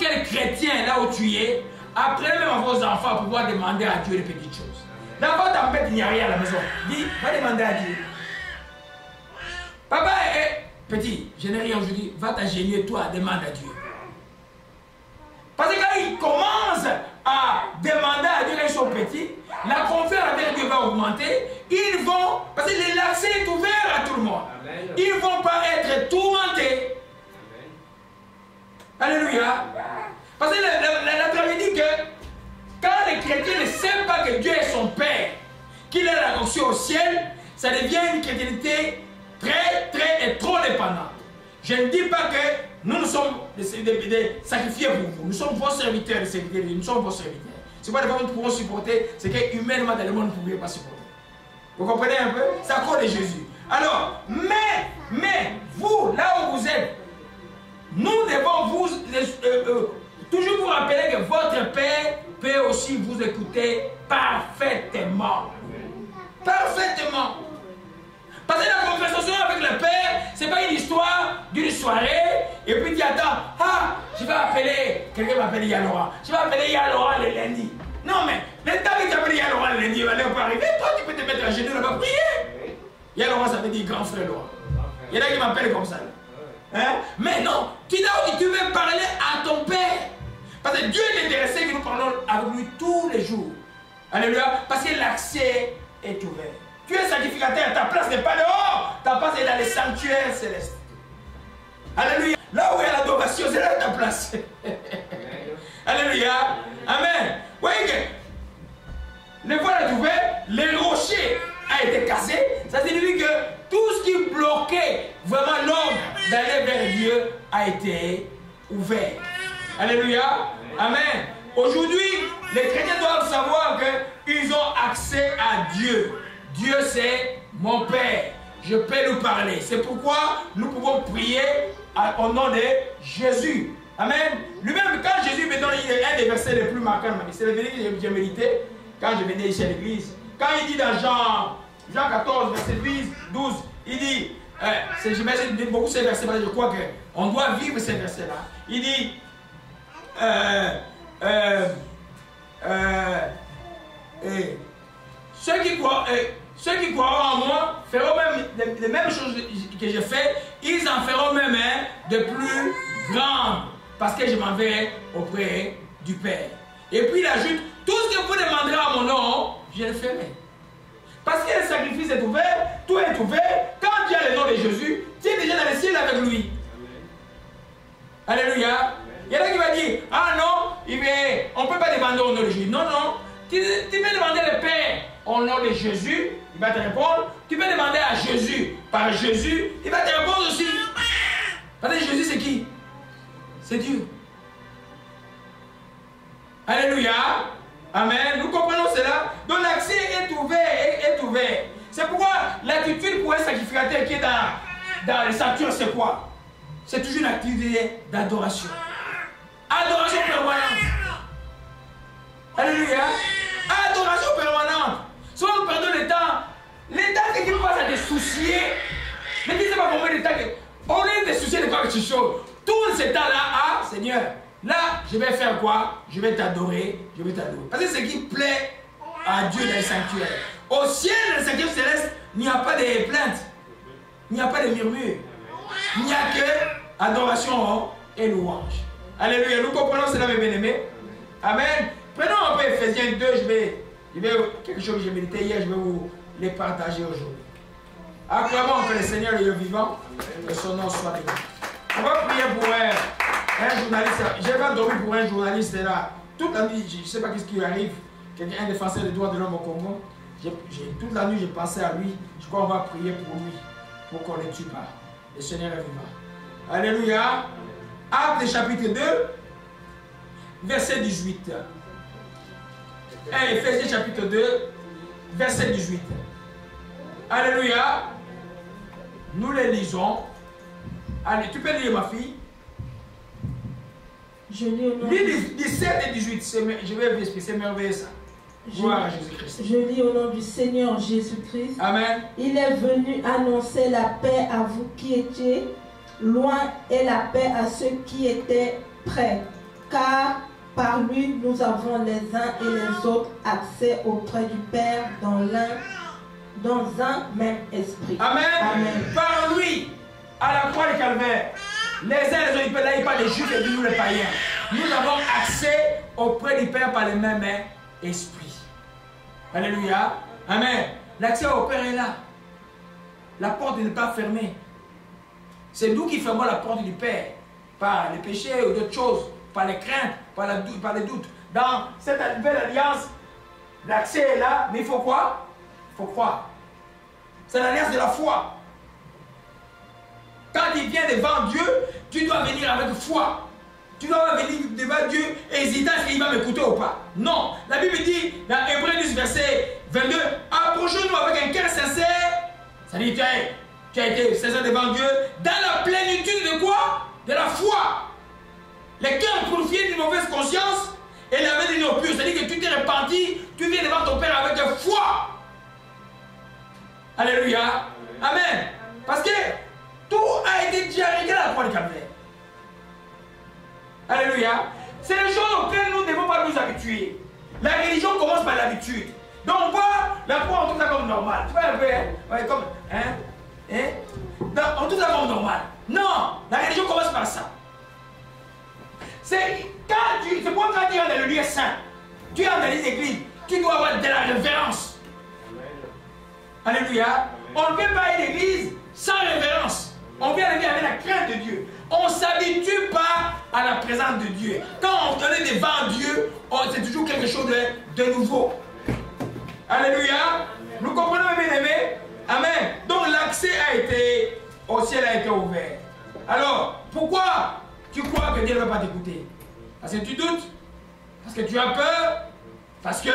quel chrétien là où tu es, après même avoir vos enfants, pouvoir demander à Dieu des petites choses. L'enfant t'embête, il n'y a rien à la maison. Dis, va demander à Dieu. Papa, petit, je n'ai rien aujourd'hui, va t'ingénier toi, demande à Dieu. Parce que quand ils commencent à demander à Dieu quand ils sont petits, la confiance avec Dieu va augmenter. Ils vont, parce que l'accès est ouvert à tout le monde. Amen. Ils ne vont pas être tourmentés. Alléluia. Parce que la Bible dit que quand les chrétiens ne savent pas que Dieu est son Père, qu'il est la reçu au ciel, ça devient une chrétienté très et trop dépendante. Je ne dis pas que nous sommes des sacrifiés pour vous. Nous sommes vos serviteurs, nous sommes vos serviteurs. C'est pas des fois que nous pouvons supporter, c'est qu'humainement dans le monde, vous ne pouvez pas supporter. Vous comprenez un peu? C'est à cause de Jésus. Alors, mais vous, là où vous êtes, nous devons toujours vous rappeler que votre Père peut aussi vous écouter parfaitement. Parfaitement. Parce que la conversation avec le Père, ce n'est pas une histoire d'une soirée, et puis tu attends, je vais appeler, quelqu'un va appeler Yalora. Je vais appeler Yalora le lundi. Non, mais le temps que tu appelles Yalora le lundi, il va pas arriver, toi tu peux te mettre à genoux là-bas prier. Yalora, ça veut dire grand frère Lora. Il y en a qui m'appellent comme ça. Hein? Mais non, tu veux parler à ton Père. Parce que Dieu est intéressé que nous parlons avec lui tous les jours. Alléluia. Parce que l'accès est ouvert. Tu es sacrificateur, ta place n'est pas dehors, ta place est dans les sanctuaires célestes. Alléluia. Là où il y a l'adoration, c'est là ta place. Alléluia. Amen. Vous voyez que le voile est ouvert, le rocher a été cassé. Ça signifie que tout ce qui bloquait vraiment l'homme d'aller vers Dieu a été ouvert. Alléluia. Amen. Aujourd'hui, les chrétiens doivent savoir qu'ils ont accès à Dieu. Dieu, c'est mon Père. Je peux lui parler. C'est pourquoi nous pouvons prier au nom de Jésus. Amen. Lui-même, quand Jésus me donne un des versets les plus marquants, c'est le verset que j'ai médité quand je venais ici à l'église. Quand il dit dans Jean 14, verset 12, il dit, je mets beaucoup ces versets, parce que je crois qu'on doit vivre ces versets-là. Il dit, ceux qui croiront en moi feront même les mêmes choses que j'ai fait, ils en feront même de plus grandes, parce que je m'en vais auprès du Père. Et puis il ajoute, tout ce que vous demanderez à mon nom, je le ferai. Parce que le sacrifice est ouvert, tout est ouvert. Quand tu as le nom de Jésus, tu es déjà dans le ciel avec lui. Amen. Alléluia. Il y en a qui va dire, ah non, on ne peut pas demander au nom de Jésus. Non, non. Tu peux demander le Père au nom de Jésus, il va te répondre. Tu peux demander à Jésus par Jésus, il va te répondre aussi. Parce que Jésus, c'est qui? C'est Dieu. Alléluia. Amen. Nous comprenons cela. Donc l'accès est ouvert. C'est pourquoi l'attitude pour un sacrificateur qui est dans le sanctuaire, c'est quoi? C'est toujours une activité d'adoration. Adoration permanente. Alléluia. Adoration permanente. Soit nous perdons le temps que tu passes à te soucier. Ne dis pas combien de temps que. Au lieu de te soucier de quoi que tu choses, tout ce temps-là, Seigneur, là, je vais faire quoi? Je vais t'adorer, Parce que c'est ce qui plaît à Dieu dans le sanctuaire. Au ciel, dans le sanctuaire céleste, il n'y a pas de plaintes, il n'y a pas de murmures, il n'y a que adoration et louange. Alléluia, nous comprenons cela, mes bien-aimés. Amen. Prenons un peu Ephésiens 2, quelque chose que j'ai médité hier, je vais vous les partager aujourd'hui. Acclamons que le Seigneur est vivant, que son nom soit béni. On va prier pour un journaliste. Je vais pas dormir pour un journaliste là. Toute la nuit, je ne sais pas ce qui lui arrive. Quelqu'un, un défenseur des droits de l'homme au Congo. Toute la nuit, j'ai pensé à lui. Je crois qu'on va prier pour lui, pour qu'on ne le tue pas. Le Seigneur est vivant. Alléluia. Actes chapitre 2, verset 18. Éphésiens chapitre 2, verset 18. Alléluia. Nous les lisons. Allez, tu peux lire, ma fille. Je lis au nom lis 17 et 18. Je vais vous expliquer, c'est merveilleux ça. Gloire à Jésus-Christ. Je lis au nom du Seigneur Jésus-Christ. Amen. Il est venu annoncer la paix à vous qui étiez loin et la paix à ceux qui étaient près. Car par lui, nous avons les uns et les autres accès auprès du Père dans un même esprit. Amen. Amen. Par lui, à la croix du Calvaire, les uns et les autres, là il parle des Juifs et nous les païens. Nous avons accès auprès du Père par le même esprit. Alléluia. Amen. L'accès au Père est là. La porte n'est pas fermée. C'est nous qui fermons la porte du Père par les péchés ou d'autres choses, par les craintes, par les doutes. Dans cette nouvelle alliance, l'accès est là, mais il faut quoi? Il faut croire. C'est l'alliance de la foi. Quand il vient devant Dieu, tu dois venir avec foi. Tu dois venir devant Dieu hésitant s'il va m'écouter ou pas. Non. La Bible dit dans Hébreux 10, verset 22, approchons-nous avec un cœur sincère. Ça dit, tu as été sincère devant Dieu dans la plénitude de quoi? De la foi. Les cœurs purifiés d'une mauvaise conscience et la main d'une eau pure. C'est-à-dire que tu t'es repenti, tu viens devant ton Père avec foi. Alléluia. Amen. Parce que tout a été déjà réglé à la croix du Calvaire. Alléluia. C'est les choses auxquelles nous ne devons pas nous habituer. La religion commence par l'habitude. Donc on voit la croix, on trouve ça comme normal. Tu vois un peu, ouais, comme, on trouve ça comme normal. Non, la religion commence par ça. C'est pourquoi quand tu es dans le lieu saint, tu es dans les églises, tu dois avoir de la révérence. Alléluia. On ne peut pas aller à l'église sans révérence. On vient à l'église avec la crainte de Dieu. On ne s'habitue pas à la présence de Dieu. Quand on est devant Dieu, c'est toujours quelque chose de nouveau. Alléluia. Nous comprenons, bien aimés. Amen. Donc l'accès au ciel a été ouvert. Alors, pourquoi tu crois que Dieu ne va pas t'écouter? Parce que tu doutes? Parce que tu as peur? Parce que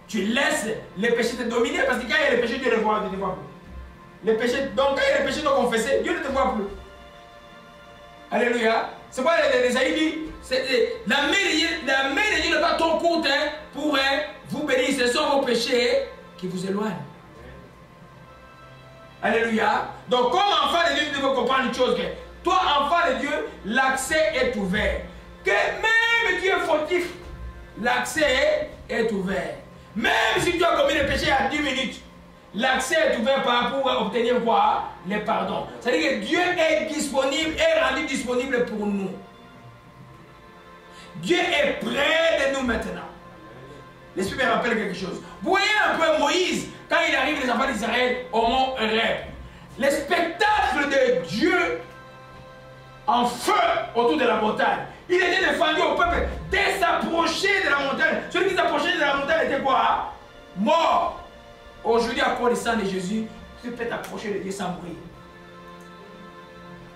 tu laisses les péchés te dominer? Parce que quand il y a les péchés, Dieu ne te voit plus. Les péchés, donc quand il y a les péchés non confessés, Dieu ne te voit plus. Alléluia. C'est quoi l'Ésaïe dit? La main de Dieu n'est pas trop courte pour vous bénir. Ce sont vos péchés qui vous éloignent. Alléluia. Donc comme enfant de Dieu, tu devons comprendre une chose. Que toi, enfant de Dieu, l'accès est ouvert. Que même tu es fautif, l'accès est ouvert. Même si tu as commis le péché à 10 minutes, l'accès est ouvert pour obtenir quoi? Les pardons. C'est-à-dire que Dieu est disponible, est rendu disponible pour nous. Dieu est près de nous maintenant. L'Esprit me rappelle quelque chose. Vous voyez un peu Moïse, quand il arrive les enfants d'Israël au mont Horeb. Le spectacle de Dieu en feu autour de la montagne. Il était défendu au peuple dès s'approcher de la montagne. Celui qui s'approchait de la montagne était quoi? Mort. Aujourd'hui, à cause du sang de Jésus, tu peux t'approcher de Dieu sans mourir.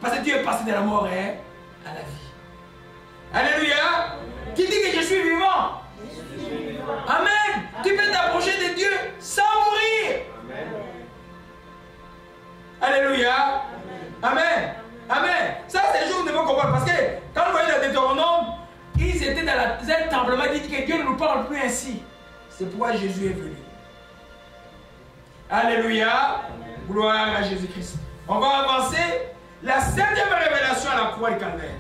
Parce que Dieu est passé de la mort à la vie. Alléluia. Qui dit que je suis vivant? Amen. Tu peux t'approcher de Dieu sans mourir. Alléluia. Amen. Amen. Ça, c'est les choses que nous devons comprendre. Parce que quand vous voyez le Deutéronome, ils étaient dans un templement qui dit que Dieu ne nous parle plus ainsi. C'est pourquoi Jésus est venu. Alléluia. Gloire à Jésus-Christ. On va avancer. La 7e révélation à la croix du Calvaire.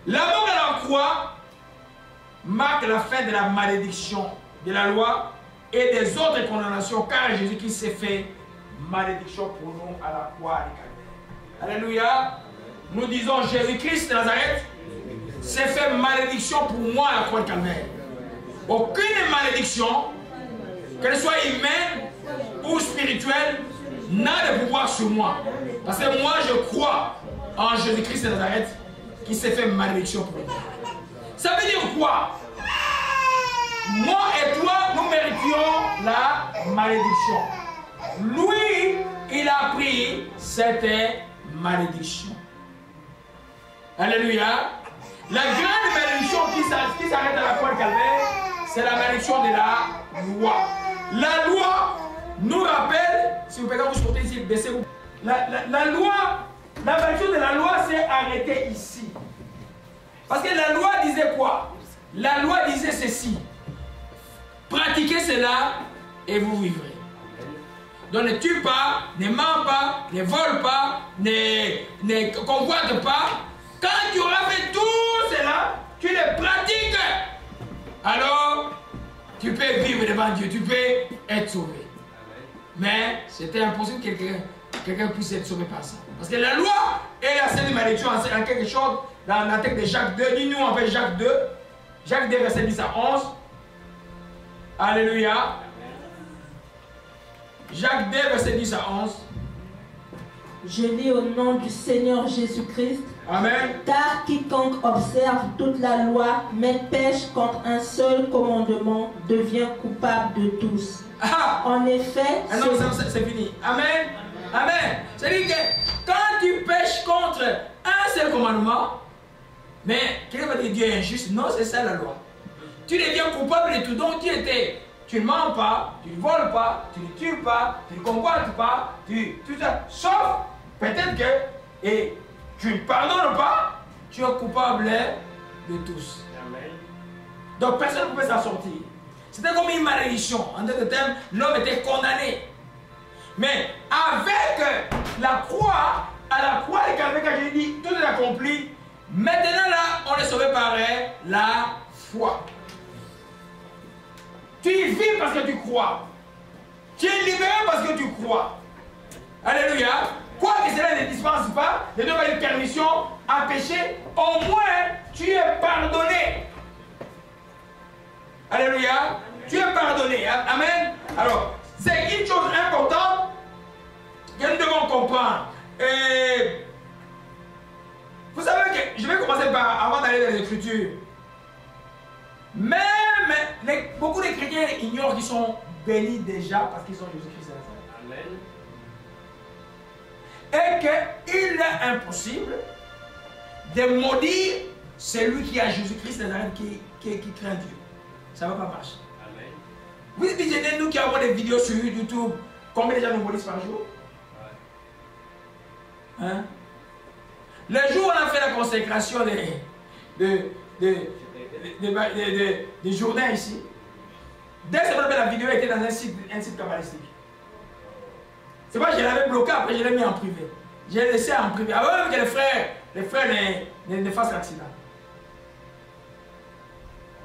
La mort à la croix marque la fin de la malédiction de la loi et des autres condamnations, car Jésus-Christ s'est fait malédiction pour nous à la croix du Calvaire. Alléluia. Nous disons Jésus-Christ de Nazareth s'est fait malédiction pour moi à la croix du Calvaire. Aucune malédiction, qu'elle soit humaine ou spirituelle, n'a de pouvoir sur moi. Parce que moi, je crois en Jésus-Christ de Nazareth qui s'est fait malédiction pour moi. Ça veut dire quoi? Moi et toi, nous méritions la malédiction. Lui, il a pris cette malédiction. Alléluia. La grande malédiction qui s'arrête à la croix de Calvaire, c'est la malédiction de la loi. La loi nous rappelle, si vous pouvez vous sortir ici, baissez-vous. La loi, la malédiction de la loi s'est arrêtée ici. Parce que la loi disait quoi? La loi disait ceci. Pratiquez cela et vous vivrez. Donc ne tue pas, ne mens pas, ne vole pas, ne convoite pas. Quand tu auras fait tout cela, tu les pratiques. Alors, tu peux vivre devant Dieu, tu peux être sauvé. Mais c'était impossible que quelqu'un puisse être sauvé par ça. Parce que la loi et la scène de malédiction en quelque chose dans la tête de Jacques 2. Dis-nous en fait Jacques 2. Jacques 2, verset 10 à 11. Alléluia. Jacques 2, verset 10 à 11. Je lis au nom du Seigneur Jésus-Christ. Amen. Car quiconque observe toute la loi, mais pêche contre un seul commandement, devient coupable de tous. Ah. En effet... Ah non, c'est fini. Amen. Amen. C'est-à-dire que quand tu pêches contre un seul commandement, mais quelqu'un va dire Dieu est injuste. Non, c'est ça la loi. Tu deviens coupable de tout. Donc tu ne mens pas, tu ne voles pas, tu ne tues pas, tu ne convoites pas, tout ça. Sauf peut-être que, et tu ne pardonnes pas, tu es coupable de tous. Amen. Donc personne ne pouvait s'en sortir. C'était comme une malédiction. En d'autres termes, l'homme était condamné. Mais avec la croix, à la croix de Calvaire, quand j'ai dit tout est accompli, maintenant là, on est sauvé par la foi. Tu y vis parce que tu crois. Tu es libéré parce que tu crois. Alléluia. Quoi que cela ne dispense pas de donner permission à pécher, au moins tu es pardonné. Alléluia. Tu es pardonné. Amen. Alors, c'est une chose importante que nous devons comprendre. Et vous savez que je vais commencer par, avant d'aller dans l'Écriture. Même beaucoup de chrétiens ignorent qu'ils sont bénis déjà parce qu'ils ont Jésus-Christ. Amen. Et qu'il est impossible de maudire celui qui a Jésus-Christ qui craint Dieu. Ça ne va pas marcher. Amen. Vous imaginez nous qui avons des vidéos sur YouTube, combien de gens nous maudissent par jour? Hein? Le jour où on a fait la consécration des jourdains ici, dès que la vidéo était dans un site kabbalistique. C'est pas que je l'avais bloqué, après je l'ai mis en privé. J'ai laissé en privé, avant même que les frères ne fassent l'accident.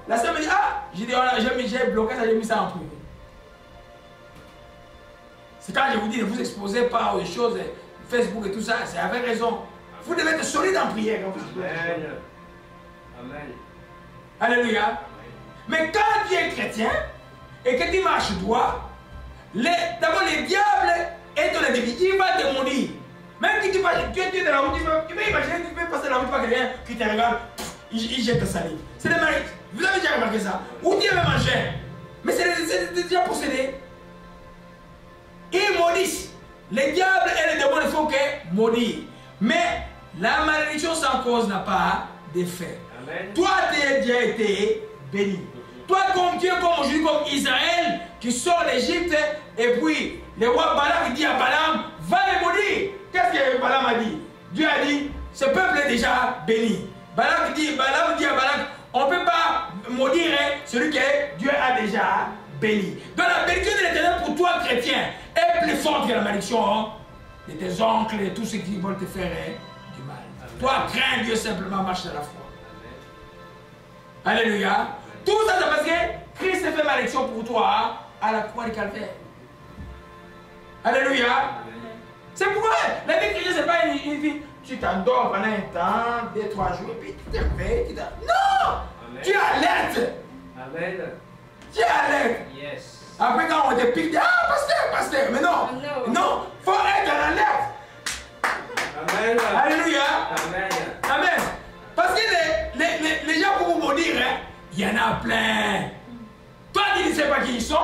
La sœur me dit, ah, j'ai bloqué ça, j'ai mis ça en privé. C'est quand je vous dis, ne vous exposez pas aux choses, Facebook et tout ça, c'est avec raison. Vous devez être solide en prière quand vous exposez. Amen. Alléluia. Mais quand tu es chrétien et que tu marches droit, d'abord les diables et ton ennemi, il va te maudire. Même si tu es dans la route, tu peux imaginer, tu peux passer la route par quelqu'un qui te regarde, il jette ta salive. C'est des mariés. Vous avez déjà remarqué ça? Ou tu avais mangé. Mais c'est déjà possédé. Ils maudissent. Les diables et les démons ne font que maudire. Mais la malédiction sans cause n'a pas d'effet. Toi, tu as déjà été béni. Toi, comme tu es comme aujourd'hui, comme Israël, qui sort d'Égypte, et puis le roi Balaam dit à Balaam, va les maudire. Qu'est-ce que Balaam a dit? Dieu a dit, ce peuple est déjà béni. Balaam dit à Balaam, on ne peut pas maudire celui que Dieu a déjà béni. Donc la bénédiction de l'Éternel pour toi, chrétien, est plus forte que la malédiction de tes oncles et tous ceux qui veulent te faire du mal. Toi, crains Dieu simplement, marche dans la foi. Alléluia. Tout ça, c'est parce que Christ a fait malédiction pour toi à la croix du Calvaire. Alléluia. C'est pourquoi la vie chrétienne, ce n'est pas une vie. Tu t'endors pendant un temps, 2-3 jours, et puis tu te réveilles. Non! Amen. Tu es alerte. Amen. Tu es alerte. Yes. Après, quand on te pique, ah, pasteur. Mais non. Non. faut être en alerte. Amen. Alléluia. Amen. Amen. Parce que les gens pour vous maudire, hein, il y en a plein. Toi qui ne sais pas qui ils sont,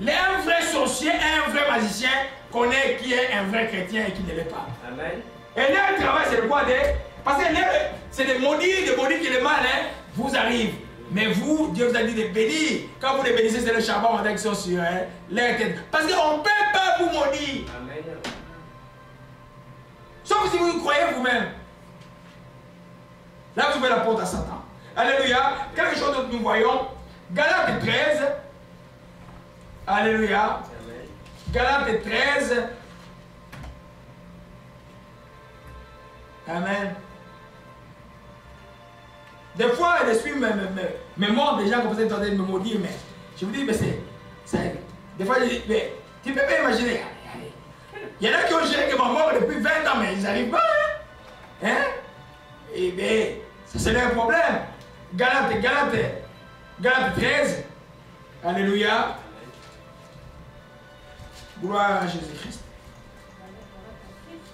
un vrai sorcier, un vrai magicien connaît qui est un vrai chrétien et qui ne l'est pas. Amen. Et leur travail, c'est de quoi? Parce que c'est de maudire que le mal hein, vous arrive. Mais vous, Dieu vous a dit de bénir. Quand vous les bénissez, c'est le charbon avec qui sont sur hein, leur tête. Parce qu'on ne peut pas vous maudire. Amen. Sauf si vous croyez vous-même. Là, vous ouvrez la porte à Satan. Alléluia. Quelque chose d'autre nous voyons. Galates 13. Alléluia. Galates 13. Amen. Des fois, l'esprit me montre des gens comme ça, ils sont en train de me maudire, mais je vous dis, mais c'est. Des fois, je dis, mais tu peux pas imaginer. Il y en a qui ont géré que ma mort depuis 20 ans, mais ils n'arrivent pas. Hein? Et bien, ça c'est un problème. Galates 13. Alléluia. Gloire à Jésus-Christ.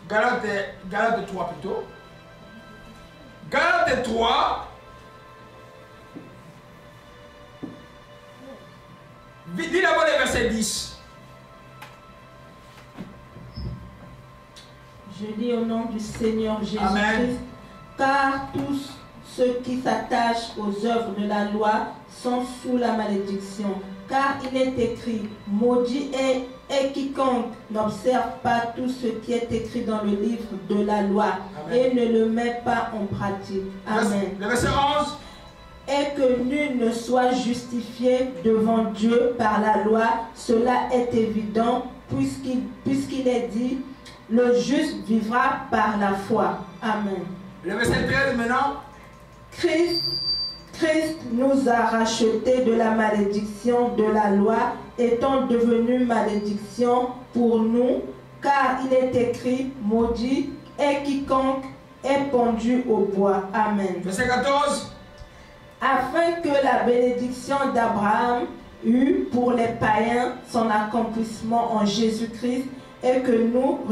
Galates 3 plutôt. Galates 3. Dis d'abord le verset 10. Je lis au nom du Seigneur Jésus-Christ. Amen. Car tous ceux qui s'attachent aux œuvres de la loi sont sous la malédiction. Car il est écrit, maudit est quiconque n'observe pas tout ce qui est écrit dans le livre de la loi. Amen. Et ne le met pas en pratique. Amen. Le verset 11. Et que nul ne soit justifié devant Dieu par la loi, cela est évident, puisqu'il est dit, le juste vivra par la foi. Amen. Le verset 13 maintenant. Christ nous a rachetés de la malédiction de la loi, étant devenu malédiction pour nous, car il est écrit, maudit est quiconque est pendu au bois. Amen. Verset 14. Afin que la bénédiction d'Abraham eût pour les païens son accomplissement en Jésus-Christ et que nous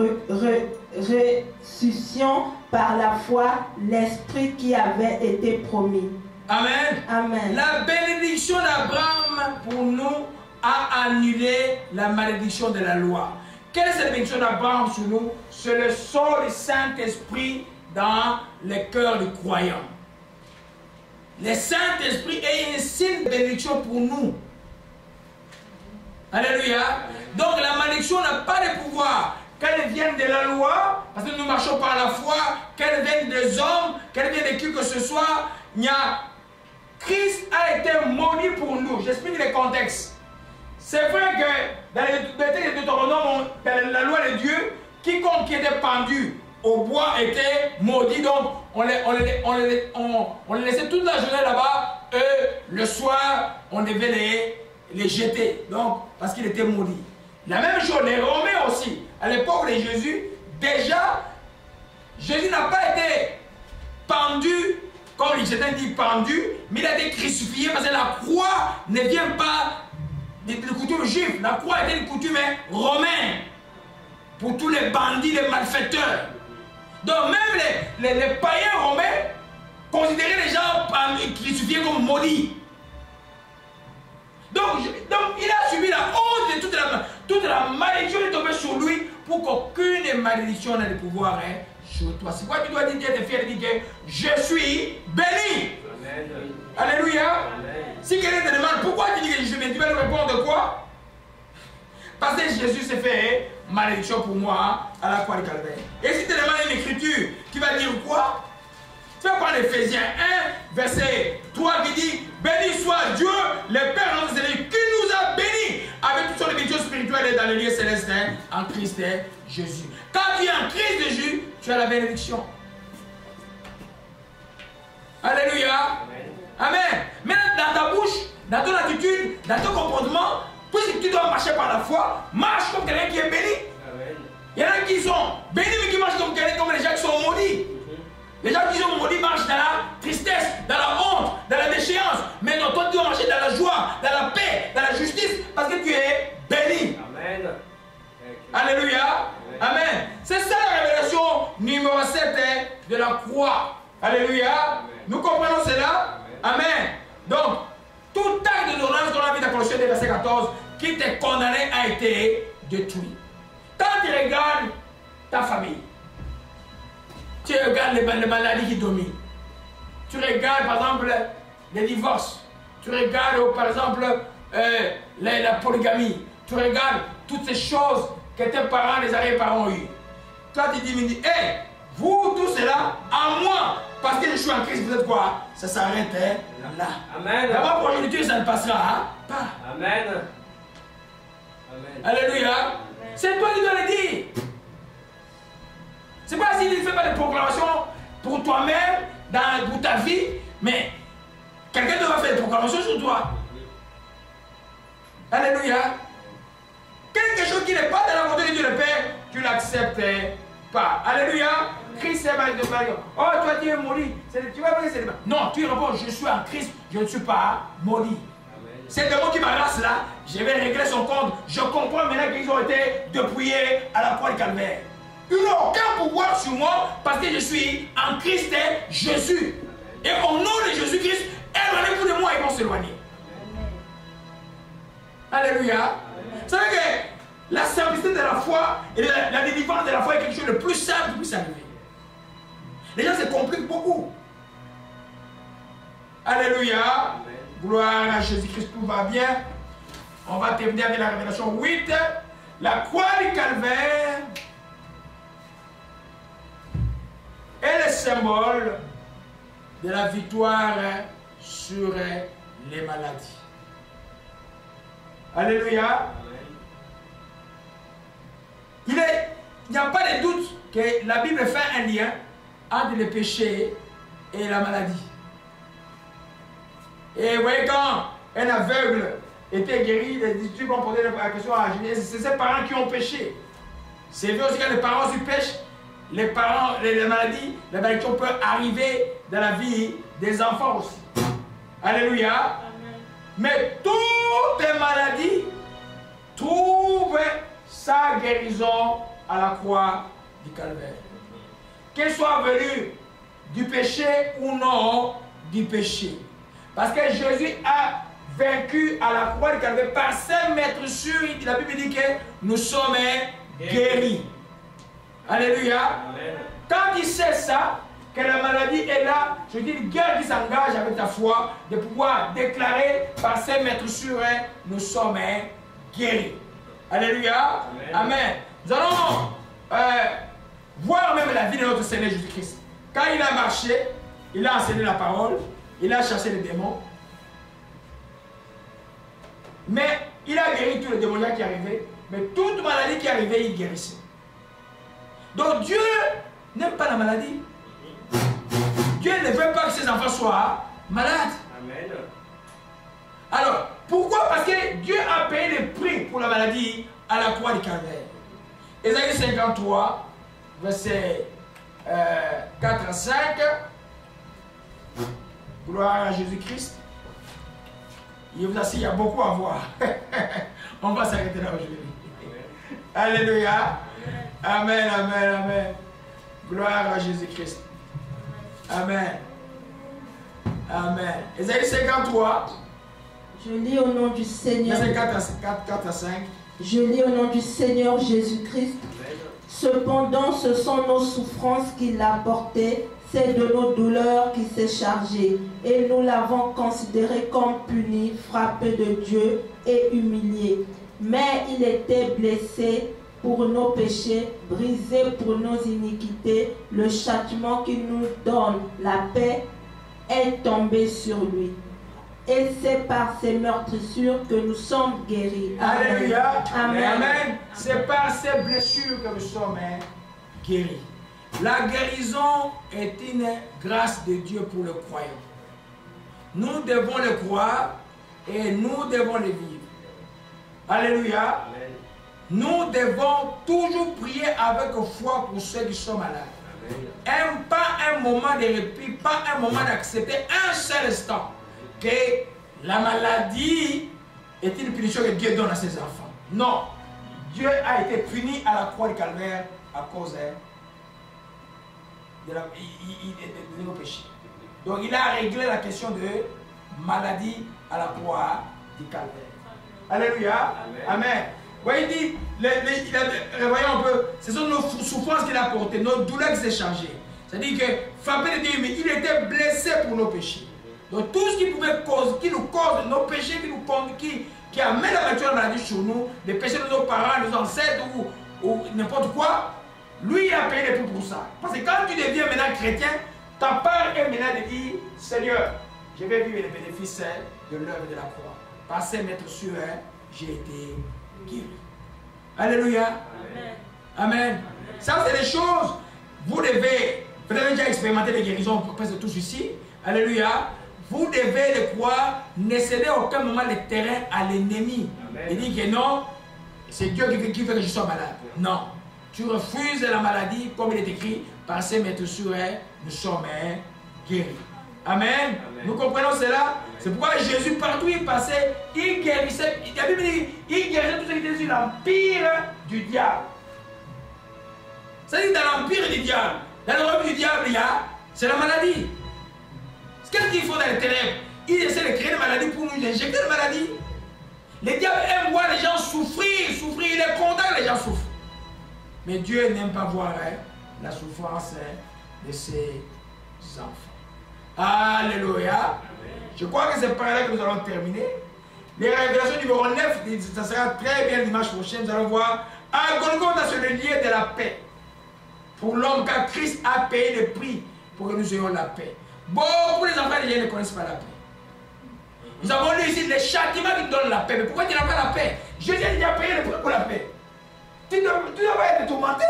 ressuscions par la foi l'Esprit qui avait été promis. Amen. Amen. La bénédiction d'Abraham pour nous a annulé la malédiction de la loi. Quelle est cette bénédiction d'Abraham sur nous? C'est le sort du Saint-Esprit dans le cœur du croyant. Le Saint-Esprit est un signe de bénédiction pour nous. Alléluia. Donc la malédiction n'a pas de pouvoir. Qu'elle vienne de la loi, parce que nous marchons par la foi, qu'elle vienne des hommes, qu'elle vienne de qui que ce soit, Christ a été maudit pour nous. J'explique le contexte. C'est vrai que dans les textes de Deutéronome, dans la loi de Dieu, quiconque qui était pendu au bois était maudit, donc on les laissait toute la journée là-bas, et le soir, on devait les jeter, donc, parce qu'il était maudit. La même chose, les Romains aussi, à l'époque de Jésus, déjà, Jésus n'a pas été pendu, comme les Jétins disent pendu, mais il a été crucifié, parce que la croix ne vient pas de coutume juive, la croix était une coutume romaine, pour tous les bandits, les malfaiteurs. Donc même les païens romains considéraient les gens crucifiés comme maudits. Donc il a subi la honte de toute la malédiction est tombée sur lui pour qu'aucune malédiction n'ait le pouvoir sur toi. C'est quoi tu dois dire? Tu es fier de dire que je suis béni. Amen. Alléluia. Amen. Si quelqu'un te demande pourquoi tu dis que je suis béni, tu vas lui répondre quoi? Parce que Jésus s'est fait malédiction pour moi à la croix du Calvaire. Et si tu demandes une écriture qui va dire quoi? Tu vas prendre Ephésiens 1, verset 3 qui dit béni soit Dieu, le Père notre Seigneur, qui nous a bénis avec toutes sortes de bénédictions spirituelles et dans les lieux célestes en Christ Jésus. Quand tu es en Christ Jésus, tu as la bénédiction. Alléluia. Amen. Maintenant, dans ta bouche, dans ton attitude, dans ton comportement, puisque tu dois marcher par la foi, marche comme quelqu'un qui est béni. Amen. Il y en a qui sont bénis mais qui marchent comme les gens qui sont maudits. Les gens qui sont maudits marchent dans la tristesse, dans la honte, dans la déchéance. Mais non, toi tu dois marcher dans la joie, dans la paix, dans la justice, parce que tu es béni. Amen. Alléluia. Amen. Amen. de la croix. Alléluia. Amen. Nous comprenons cela? Amen. Amen. Donc, tout acte de l'ordonnance qu'on a vu dans Colossiens 2, verset 14, qui t'est condamné a été détruit. Quand tu regardes ta famille, tu regardes les maladies qui dominent, tu regardes par exemple les divorces, tu regardes par exemple la polygamie, tu regardes toutes ces choses que tes parents, les arrière-parents ont eues. Toi tu dis, hey, vous tous cela, à moi, parce que je suis en Christ, vous êtes quoi? Ça s'arrête là. Amen. La mort progéniture, ça ne passera pas. Amen. Amen. Alléluia. C'est toi qui dois le dire. C'est pas si tu ne fais pas de proclamation pour toi-même, pour ta vie, mais quelqu'un doit faire des proclamations sur toi. Alléluia. Quelque chose qui n'est pas dans la volonté de Dieu le Père, tu ne l'acceptes pas. Alléluia. Christ est mal de Marie. Oh, toi tu es maudit. Tu vas voir, c'est non, tu réponds, je suis en Christ, je ne suis pas maudit. C'est le mot qui m'arrache là, je vais régler son compte. Je comprends maintenant qu'ils ont été dépouillés à la croix du calvaire. Ils n'ont aucun pouvoir sur moi parce que je suis en Christ et Jésus. Et au nom de Jésus-Christ, éloignez-vous de moi, ils vont s'éloigner. Alléluia. Vous savez que la simplicité de la foi et la délivrance de la foi est quelque chose de plus simple qui puisse arriver. Les gens se compliquent beaucoup. Alléluia. Amen. Gloire à Jésus-Christ, tout va bien. On va terminer avec la révélation 8. La croix du calvaire est le symbole de la victoire sur les maladies. Alléluia. Il n'y a pas de doute que la Bible fait un lien entre le péché et la maladie. Et vous voyez, quand un aveugle était guéri, les disciples ont posé la question à Jésus, c'est ses parents qui ont péché. C'est vrai aussi que les parents aussi pêchent, les maladies peuvent arriver dans la vie des enfants aussi. Alléluia. Amen. Mais toutes les maladies trouvent sa guérison à la croix du calvaire. Qu'elle soit venue du péché ou non du péché. Parce que Jésus a vaincu à la croix du calvaire par ses maîtressures. La Bible dit que nous sommes guéris. Alléluia. Amen. Quand il sait ça, que la maladie est là, je dis une guerre qui s'engage avec ta foi, de pouvoir déclarer par ses maîtressures, nous sommes guéris. Alléluia. Amen. Amen. Nous allons voir même la vie de notre Seigneur Jésus-Christ. Quand il a marché, il a enseigné la parole, il a chassé les démons. Mais il a guéri tous les démoniaques qui arrivaient. Mais toute maladie qui arrivait, il guérissait. Donc Dieu n'aime pas la maladie. Dieu ne veut pas que ses enfants soient malades. Amen. Alors, pourquoi? Parce que Dieu a payé le prix pour la maladie à la croix du calvaire. Ésaïe 53, versets 4 à 5. Gloire à Jésus-Christ. Il vous assure, il y a beaucoup à voir. On va s'arrêter là aujourd'hui. Alléluia. Amen, amen, amen. Gloire à Jésus-Christ. Amen. Amen. Ésaïe 53. Je lis au nom du Seigneur. Verset 4 à 5. Je lis au nom du Seigneur Jésus-Christ. Cependant, ce sont nos souffrances qu'il a portées, c'est de nos douleurs qu'il s'est chargé. Et nous l'avons considéré comme puni, frappé de Dieu et humilié. Mais il était blessé pour nos péchés, brisé pour nos iniquités. Le châtiment qui nous donne la paix est tombé sur lui. Et c'est par ses meurtrissures que nous sommes guéris. Amen. Alléluia. Amen. Amen. C'est par ses blessures que nous sommes guéris. La guérison est une grâce de Dieu pour le croyant. Nous devons le croire et nous devons le vivre. Alléluia. Amen. Nous devons toujours prier avec foi pour ceux qui sont malades. Pas un moment de répit, pas un moment d'accepter un seul instant que la maladie est une punition que Dieu donne à ses enfants. Non. Dieu a été puni à la croix du calvaire à cause de nos péchés. Donc il a réglé la question de maladie à la croix du calvaire. Alléluia. Amen. Voyez, il dit, voyons un peu, ce sont nos souffrances qu'il a portées, nos douleurs qui s'est chargées. C'est-à-dire que, frappé de Dieu, mais il était blessé pour nos péchés. Donc tout ce qui pouvait causer, qui nous cause nos péchés, qui amène la nature de la maladie sur nous, les péchés de nos parents, de nos ancêtres ou n'importe quoi, lui il a payé les prix pour ça. Parce que quand tu deviens maintenant chrétien, ta part est maintenant de dire, Seigneur, je vais vivre les bénéfices de l'œuvre de la croix. Passer mettre sur, j'ai été guéri. Alléluia. Amen. Amen. Ça c'est des choses, vous avez déjà expérimenté les guérisons presque tous ici. Alléluia. Vous devez le croire, ne cédez à aucun moment le terrain à l'ennemi. Il dit que non, c'est Dieu qui fait que je sois malade. Non. Tu refuses la maladie, comme il est écrit, par ses maîtres sur nous sommes guéris. Amen. Amen. Nous comprenons cela. C'est pourquoi Jésus, partout où il passait, il guérissait. La Bible dit, il guérissait tout ce qui était sur l'empire du diable. Ça dit dans l'empire du diable. Dans le royaume du diable, c'est la maladie. Qu'est-ce qu'il faut dans les ténèbres? Il essaie de créer une maladie pour nous injecter une maladie. Le diable aime voir les gens souffrir. Il est content que les gens souffrent. Mais Dieu n'aime pas voir la souffrance de ses enfants. Alléluia. Je crois que c'est par là que nous allons terminer. Les révélations numéro 9, ça sera très bien dimanche prochain. Nous allons voir à Golgotha sur le lieu de la paix. Pour l'homme, car Christ a payé le prix pour que nous ayons la paix. Beaucoup les enfants déjà ne connaissent pas la paix. Nous avons lu ici les châtiments qui donnent la paix. Mais pourquoi tu n'as pas la paix? Jésus a déjà payé le prix pour la paix. Tu ne dois pas être tourmenté.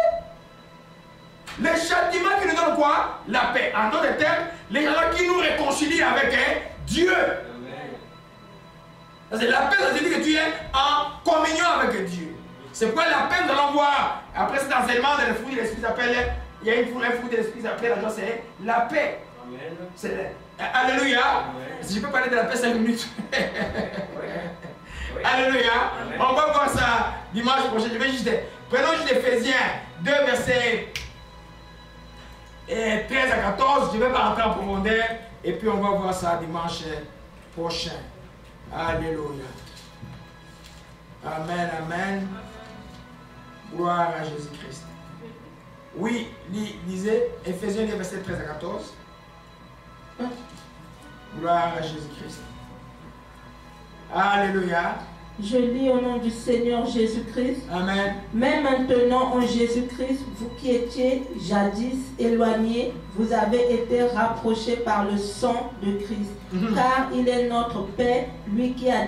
Les châtiments qui nous donnent quoi? La paix. En d'autres termes, les gens qui nous réconcilient avec Dieu. Parce que la paix, ça veut dire que tu es en communion avec Dieu. C'est pourquoi la paix, nous allons voir, après cet enseignement, dans le fruit de l'esprit s'appelle, il y a un fruit de l'esprit s'appelle, la joie, c'est la paix. Alléluia. Si je peux parler de la paix 5 minutes. Alléluia. On va voir ça dimanche prochain. Je vais juste prenons juste Éphésiens 2 versets 13 à 14. Je ne vais pas rentrer en profondeur. Et puis on va voir ça dimanche prochain. Alléluia. Amen, amen. Gloire à Jésus-Christ. Oui, lisez Éphésiens 2 versets 13 à 14. Gloire à Jésus-Christ. Alléluia. Je lis au nom du Seigneur Jésus-Christ. Amen. Mais maintenant en Jésus-Christ, vous qui étiez jadis éloignés, vous avez été rapprochés par le sang de Christ. Car il est notre Père, lui qui a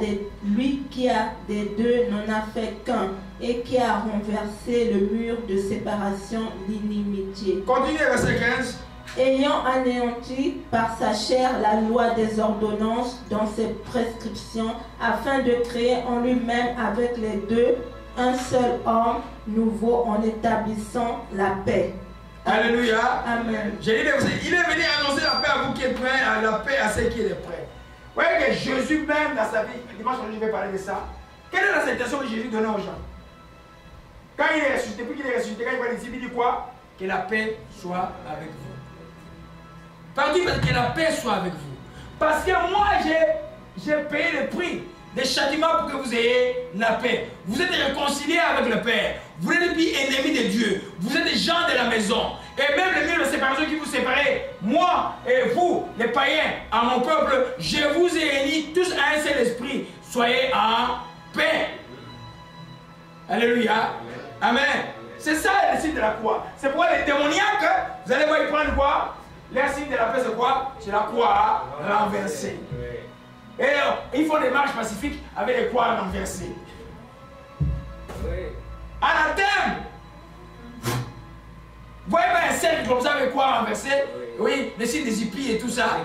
des deux n'en a fait qu'un, et qui a renversé le mur de séparation, l'inimitié. Continuez verset 15. Ayant anéanti par sa chair la loi des ordonnances dans ses prescriptions, afin de créer en lui-même avec les deux un seul homme nouveau en établissant la paix. Alléluia. Amen. J'ai dit, il est venu annoncer la paix à vous qui êtes prêts, à la paix à ceux qui êtes prêts. Vous voyez que Jésus même dans sa vie, dimanche je vais parler de ça. Quelle est la salutation que Jésus donnait aux gens? Quand il est ressuscité, depuis qu'il est ressuscité, quand il va ici, il dit quoi? Que la paix soit avec vous. Partout, que la paix soit avec vous. Parce que moi, j'ai payé le prix des châtiments pour que vous ayez la paix. Vous êtes réconciliés avec le Père. Vous n'êtes plus ennemis de Dieu. Vous êtes des gens de la maison. Et même le mur de séparation qui vous séparait, moi et vous, les païens, à mon peuple, je vous ai unis tous à un seul esprit. Soyez en paix. Alléluia. Amen. C'est ça le signe de la croix. C'est pourquoi les démoniaques, vous allez voir, ils prennent quoi? Leur signe de la paix, c'est quoi? C'est la croix renversée. Et alors, ils font des marches pacifiques avec les croix renversées. Anathème! Vous voyez pas un cercle comme ça avec croix renversée? Oui, le signe des hippies et tout ça.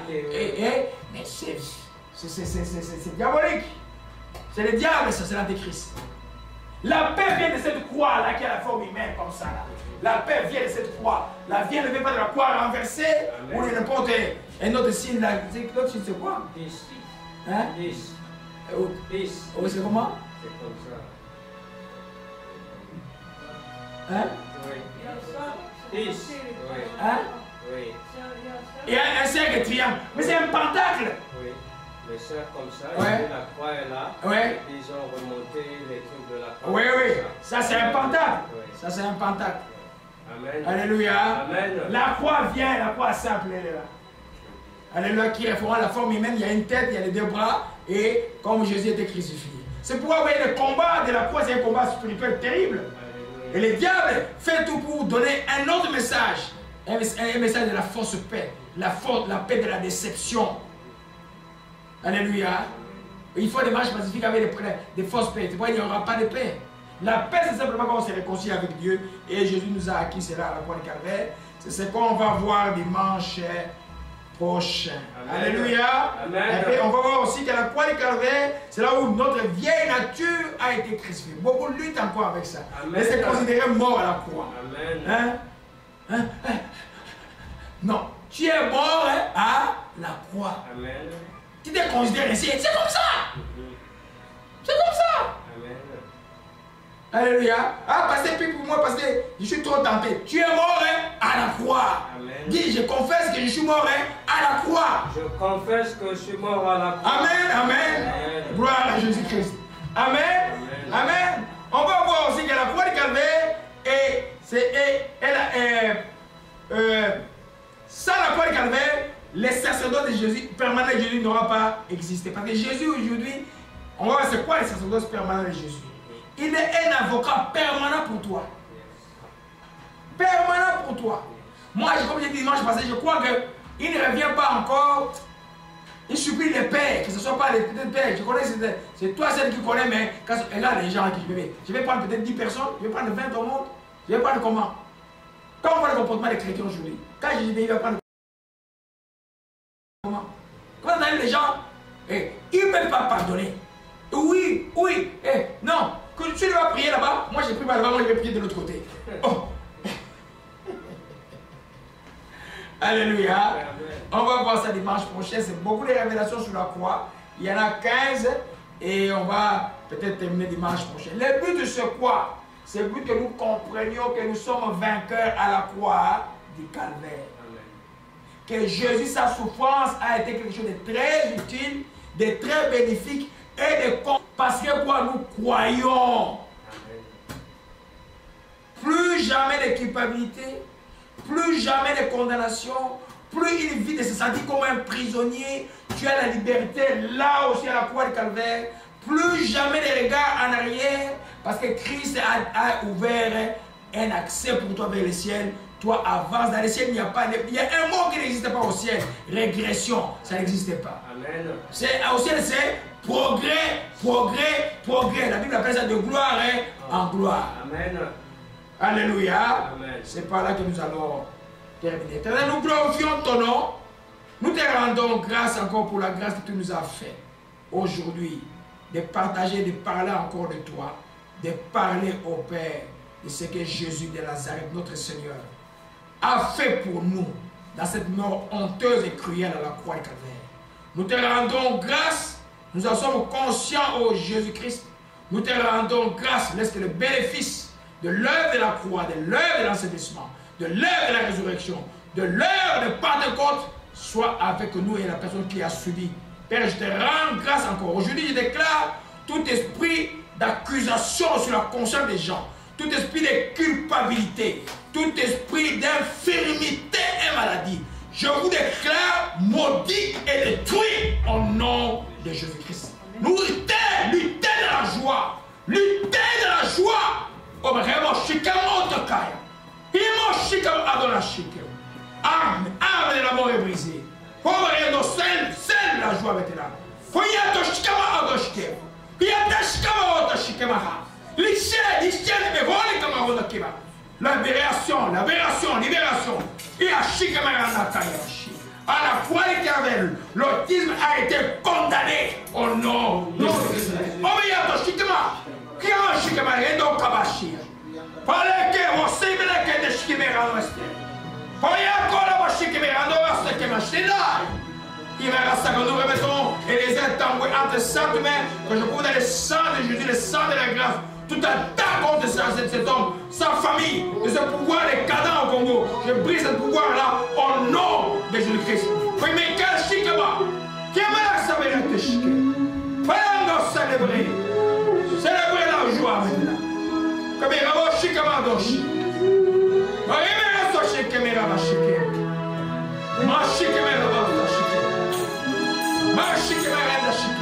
Mais c'est diabolique. C'est le diable, ça, c'est l'antéchrist. La paix vient de cette croix-là qui a la forme humaine comme ça. Là. La paix vient de cette croix. La vie ne vient pas de la croix renversée ou de n'importe un autre signe. L'autre signe, c'est quoi? 10. Hein? 10. 10. Oh, c'est comment? C'est comme ça. Hein? Oui. 10. Oui. Hein? Oui. Et un cercle triangle. Mais c'est un pentacle. Oui. Le cercle comme ça, Ouais. et puis la croix est là. Ouais. Et puis ils ont remonté les trucs de la croix. Oui, oui. Ça, c'est un pentacle. Oui. Ça, c'est un pentacle. Amen. Alléluia. Amen. La croix vient, la croix simple, elle est là. Alléluia, qui refera la forme humaine. Il y a une tête, il y a les deux bras. Et comme Jésus était crucifié. C'est pourquoi, vous voyez, le combat de la croix, c'est un combat spirituel terrible. Alléluia. Et le diable fait tout pour donner un autre message. Un message de la fausse paix. La paix de la déception. Alléluia. Il faut des marches pacifiques avec des fausses paix. C'est pourquoi il n'y aura pas de paix. La paix, c'est simplement quand on se réconcilie avec Dieu. Et Jésus nous a acquis cela à la croix du Calvaire. C'est ce qu'on va voir dimanche prochain. Amen. Alléluia. Amen. Et puis on va voir aussi que la croix du Calvaire, c'est là où notre vieille nature a été crucifiée. Beaucoup luttent encore avec ça. Amen. Mais c'est considéré mort à la croix. Amen. Hein? Non. Tu es mort à la croix. Amen. Tu t'es considéré ainsi. C'est comme ça. C'est comme ça. Amen. Alléluia. Ah, pasteur, puis pour moi, parce que je suis trop tenté. Tu es mort à la croix. Amen. Dis, je confesse que je suis mort à la croix. Je confesse que je suis mort à la croix. Amen, amen. Amen. Gloire à Jésus-Christ. Amen. Amen. Amen. On va voir aussi que la croix du Calvaire, sans la croix du Calvaire, les sacerdoces de Jésus, permanents de Jésus, n'aura pas existé. Parce que Jésus aujourd'hui, on va voir c'est quoi les sacerdoces permanents de Jésus. Il est un avocat permanent pour toi. Permanent pour toi. Moi, comme j'ai dit dimanche passé, je crois qu'il ne revient pas encore. Il supplie les pères, que ce ne soit pas les petites pères. Je connais, c'est toi celle qui connais, mais quand elle a les gens qui je vais prendre peut-être 10 personnes, je vais prendre 20 au monde, je vais prendre comment? Quand on voit le comportement des chrétiens aujourd'hui, quand je dis il va prendre comment? Quand on a les gens, ils ne peuvent pas pardonner. Oui, oui, non, que tu vas prier là-bas, moi j'ai pris là-bas, moi je vais prier de l'autre côté. Oh. Alléluia. Amen. On va voir ça dimanche prochain. C'est beaucoup de révélations sur la croix. Il y en a 15 et on va peut-être terminer dimanche prochain. Le but de ce quoi? C'est le but que nous comprenions que nous sommes vainqueurs à la croix du Calvaire. Amen. Que Jésus, sa souffrance a été quelque chose de très utile, de très bénéfique et de parce que quoi nous croyons. Amen. Plus jamais de culpabilité, plus jamais de condamnation, plus il vit de se sentir comme un prisonnier. Tu as la liberté là aussi à la croix du Calvaire. Plus jamais de regard en arrière, parce que Christ a ouvert un accès pour toi vers le ciel. Toi avances dans le ciel, il y a un mot qui n'existe pas au ciel. Régression, ça n'existe pas. Amen. Au ciel, c'est progrès, progrès, progrès. La Bible appelle ça de gloire en gloire. Amen. Alléluia. Amen. C'est par là que nous allons terminer. Éternel, nous glorifions ton nom. Nous te rendons grâce encore pour la grâce que tu nous as fait aujourd'hui. De partager, de parler encore de toi. De parler au Père de ce que Jésus de Nazareth, notre Seigneur, a fait pour nous dans cette mort honteuse et cruelle à la croix du Calvaire. Nous te rendons grâce. Nous en sommes conscients, ô Jésus-Christ. Nous te rendons grâce. Laisse que le bénéfice de l'œuvre de la croix, de l'œuvre de l'ensevelissement, de l'œuvre de la résurrection, de l'œuvre de Pentecôte soit avec nous et la personne qui a subi. Père, je te rends grâce encore. Aujourd'hui, je déclare tout esprit d'accusation sur la conscience des gens, tout esprit de culpabilité, tout esprit d'infirmité et maladie. Je vous déclare maudit et détruit au nom de Jésus-Christ. Nous luttons dans la joie. Luttez dans la joie. Oh, mais vraiment, chicamo te caille. Imo chicamo adona chicamo. Arme de l'amour est brisée. Oh, mais vraiment, seul la joie avec là. Foyato chicamo adona chicamo. Yata chicamo adona chicamo. L'issue, mais voilà comment on a kiba. Libération, libération. Et à chicamo à la croix du Calvaire, l'autisme a été condamné au nom de Jésus. Oh, mais yata chicamo. Kiama shikama endo kabashi. Paleke wasibele ke de shikimera weste. Paya kola washikimera no weste ke machina. Il va rester que nous remettons et les étendus entre saintes mains que je couvre dans le sang de Jésus, le sang de la grâce. Tout attaque contre cet homme, sa famille, de ce pouvoir des cadans au Congo. Je brise ce pouvoir-là au Jésus-Christ. Oui, mais quel chic-moi. Qui est malade, ça va être chic. Fais-nous célébrer. Célébrer la joie maintenant. Comme il y a un chic-moi d'ochi. Oui, mais le chic, mais il y a un chic. Ma chic, mais il y a un chic. Ma chic, mais il y a un chic.